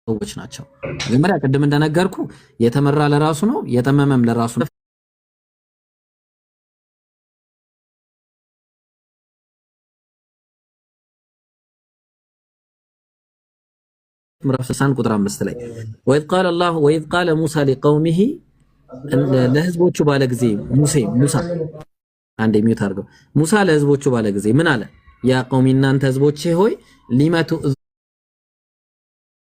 ሰዎች ናቸው። መጀመሪያ ቅድም እንደነገርኩ የተመራ ለራሱ ነው፣ የጠመመም ለራሱ ነው። ምዕራፍ 60 ቁጥር 5 ላይ ወኢዝ ቃለ ሙሳ ሊቀውሚሂ ለህዝቦቹ ባለ ጊዜ ሙሳ አንዴ ሚውት አድርገው። ሙሳ ለህዝቦቹ ባለ ጊዜ ምን አለ? ያ ቀውሚ እናንተ ህዝቦቼ ሆይ ሊመቱ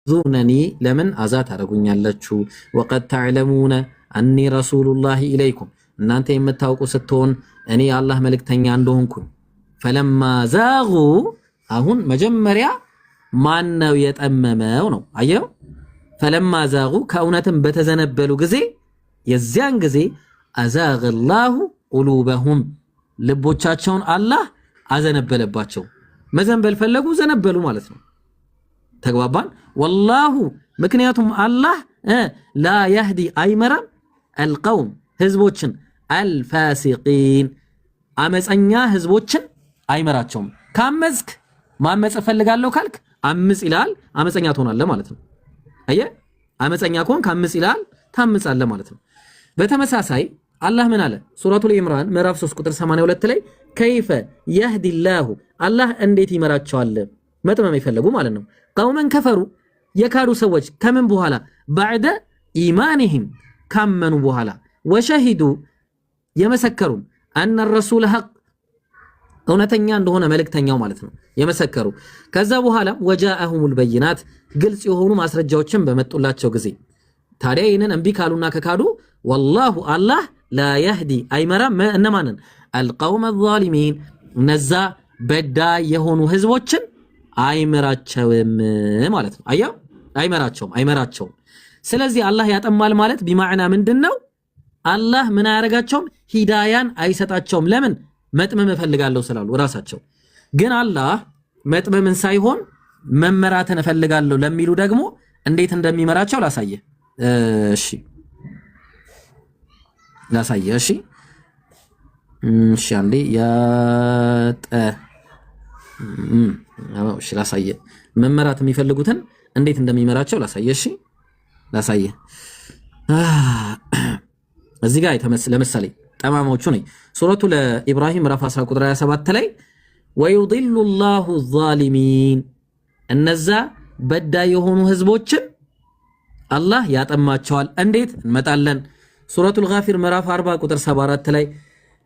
ዙነኒ ለምን አዛ ታረጉኛላችሁ? ወቀድ ተዕለሙነ አኒ ረሱሉላሂ ኢለይኩም እናንተ የምታውቁ ስትሆን እኔ የአላህ መልእክተኛ እንደሆንኩኝ። ፈለማ ዛጉ አሁን መጀመሪያ ማን ነው የጠመመው ነው? አየው። ፈለማ ዛጉ ከእውነትም በተዘነበሉ ጊዜ የዚያን ጊዜ አዛገላሁ ቁሉበሁም ልቦቻቸውን አላህ አዘነበለባቸው። መዘንበል ፈለጉ፣ ዘነበሉ ማለት ነው። ተግባባን? ወላሁ ምክንያቱም አላህ ላ ያህዲ አይመራም አልቀውም ህዝቦችን አልፋሲቂን አመፀኛ ህዝቦችን አይመራቸውም። ካመዝክ ማመጽ ፈልጋለሁ ካልክ አምጽ ይላል፣ አመፀኛ ትሆናለህ ማለት ነው። አየ አመፀኛ ከሆንክ አምጽ ይላል፣ ታምጻለህ ማለት ነው። በተመሳሳይ አላህ ምን አለ? ሱረቱል ኢምራን ምዕራፍ 3 ቁጥር 82 ላይ ከይፈ የህዲላሁ አላህ እንዴት ይመራቸዋል? መጥመም ይፈልጉ ማለት ነው። ቀውመን ከፈሩ የካዱ ሰዎች ከምን በኋላ ባዕደ ኢማንህም ካመኑ በኋላ ወሸሂዱ የመሰከሩ አነ ረሱል ሐቅ እውነተኛ እንደሆነ መልእክተኛው ማለት ነው የመሰከሩ። ከዛ በኋላ ወጃአሁሙል በይናት ግልጽ የሆኑ ማስረጃዎችን በመጡላቸው ጊዜ ታዲያ ይህንን እምቢ ካሉና ከካዱ ወላሁ አላህ ላ የህዲ አይመራም እነማንን? አልቀውመ ዛሊሚን እነዛ በዳይ የሆኑ ህዝቦችን አይመራቸውም ማለት ነው። አያ አይመራቸውም። ስለዚህ አላህ ያጠማል ማለት ቢማዕና ምንድነው? አላህ ምን አያረጋቸውም? ሂዳያን አይሰጣቸውም። ለምን? መጥመም እፈልጋለሁ ስላሉ ራሳቸው። ግን አላህ መጥመምን ሳይሆን መመራትን እፈልጋለሁ ለሚሉ ደግሞ እንዴት እንደሚመራቸው ላሳየ። እሺ እሺ አንዴ እሺ ላሳየ። መመራት የሚፈልጉትን እንዴት እንደሚመራቸው ላሳየ። እሺ ላሳየ። እዚህ ጋር ለምሳሌ ጠማማዎቹ ነኝ ሱረቱ ለኢብራሂም ምዕራፍ 10 ቁጥር 27 ላይ ወዩድሉ ላሁ ዛሊሚን እነዛ በዳይ የሆኑ ህዝቦችን አላህ ያጠማቸዋል። እንዴት? እንመጣለን። ሱረቱል ጋፊር ምዕራፍ 40 ቁጥር 74 ላይ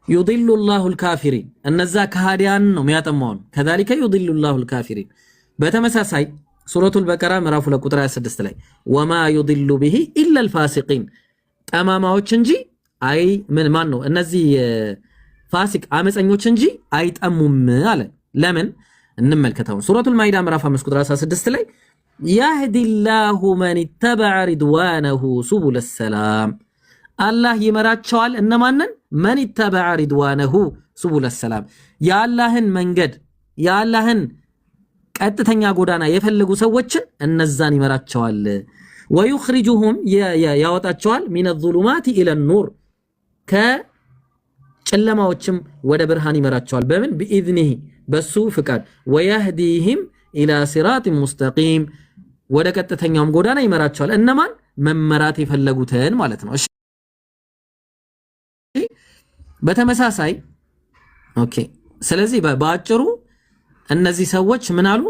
ዩድሉ ላሁል ካፊሪን እነዛ ከሃዲያን ነው የሚያጠማው። ከዛሊከ ዩድሉ ላሁል ካፊሪን። በተመሳሳይ ሱረቱል በቀራ ምዕራፍ 2 ቁጥር 26 ላይ ወማ ዩድሉ ቢሂ ኢላል ፋሲቂን ጠማማዎች እንጂ አይ ማን ነው እነዚህ ፋሲቅ አመፀኞች እንጂ አይጠሙም አለ። ለምን? እንመልከተው። ሱረቱል ማኢዳ ምዕራፍ 5 ቁጥር 16 ላይ ያህዲላሁ መን ተበዐ ሪድዋነሁ ሱቡለ ሰላም አላህ ይመራቸዋል እነማንን? መን ተበዐ ሪድዋነሁ ሱቡለ ሰላም የአላህን መንገድ የአላህን ቀጥተኛ ጎዳና የፈለጉ ሰዎችን እነዛን ይመራቸዋል። ወዩኽሪጁሁም ያወጣቸዋል ሚነ ዙሉማቲ ኢለ ኑር ከጨለማዎችም ወደ ብርሃን ይመራቸዋል። በምን? ቢኢዝኒሂ በሱ ፍቃድ። ወየህዲሂም ኢላ ሲራጢን ሙስተቂም ወደ ቀጥተኛውም ጎዳና ይመራቸዋል። እነማን? መመራት የፈለጉትን ማለት ነው። እሺ በተመሳሳይ ኦኬ። ስለዚህ በአጭሩ እነዚህ ሰዎች ምን አሉ?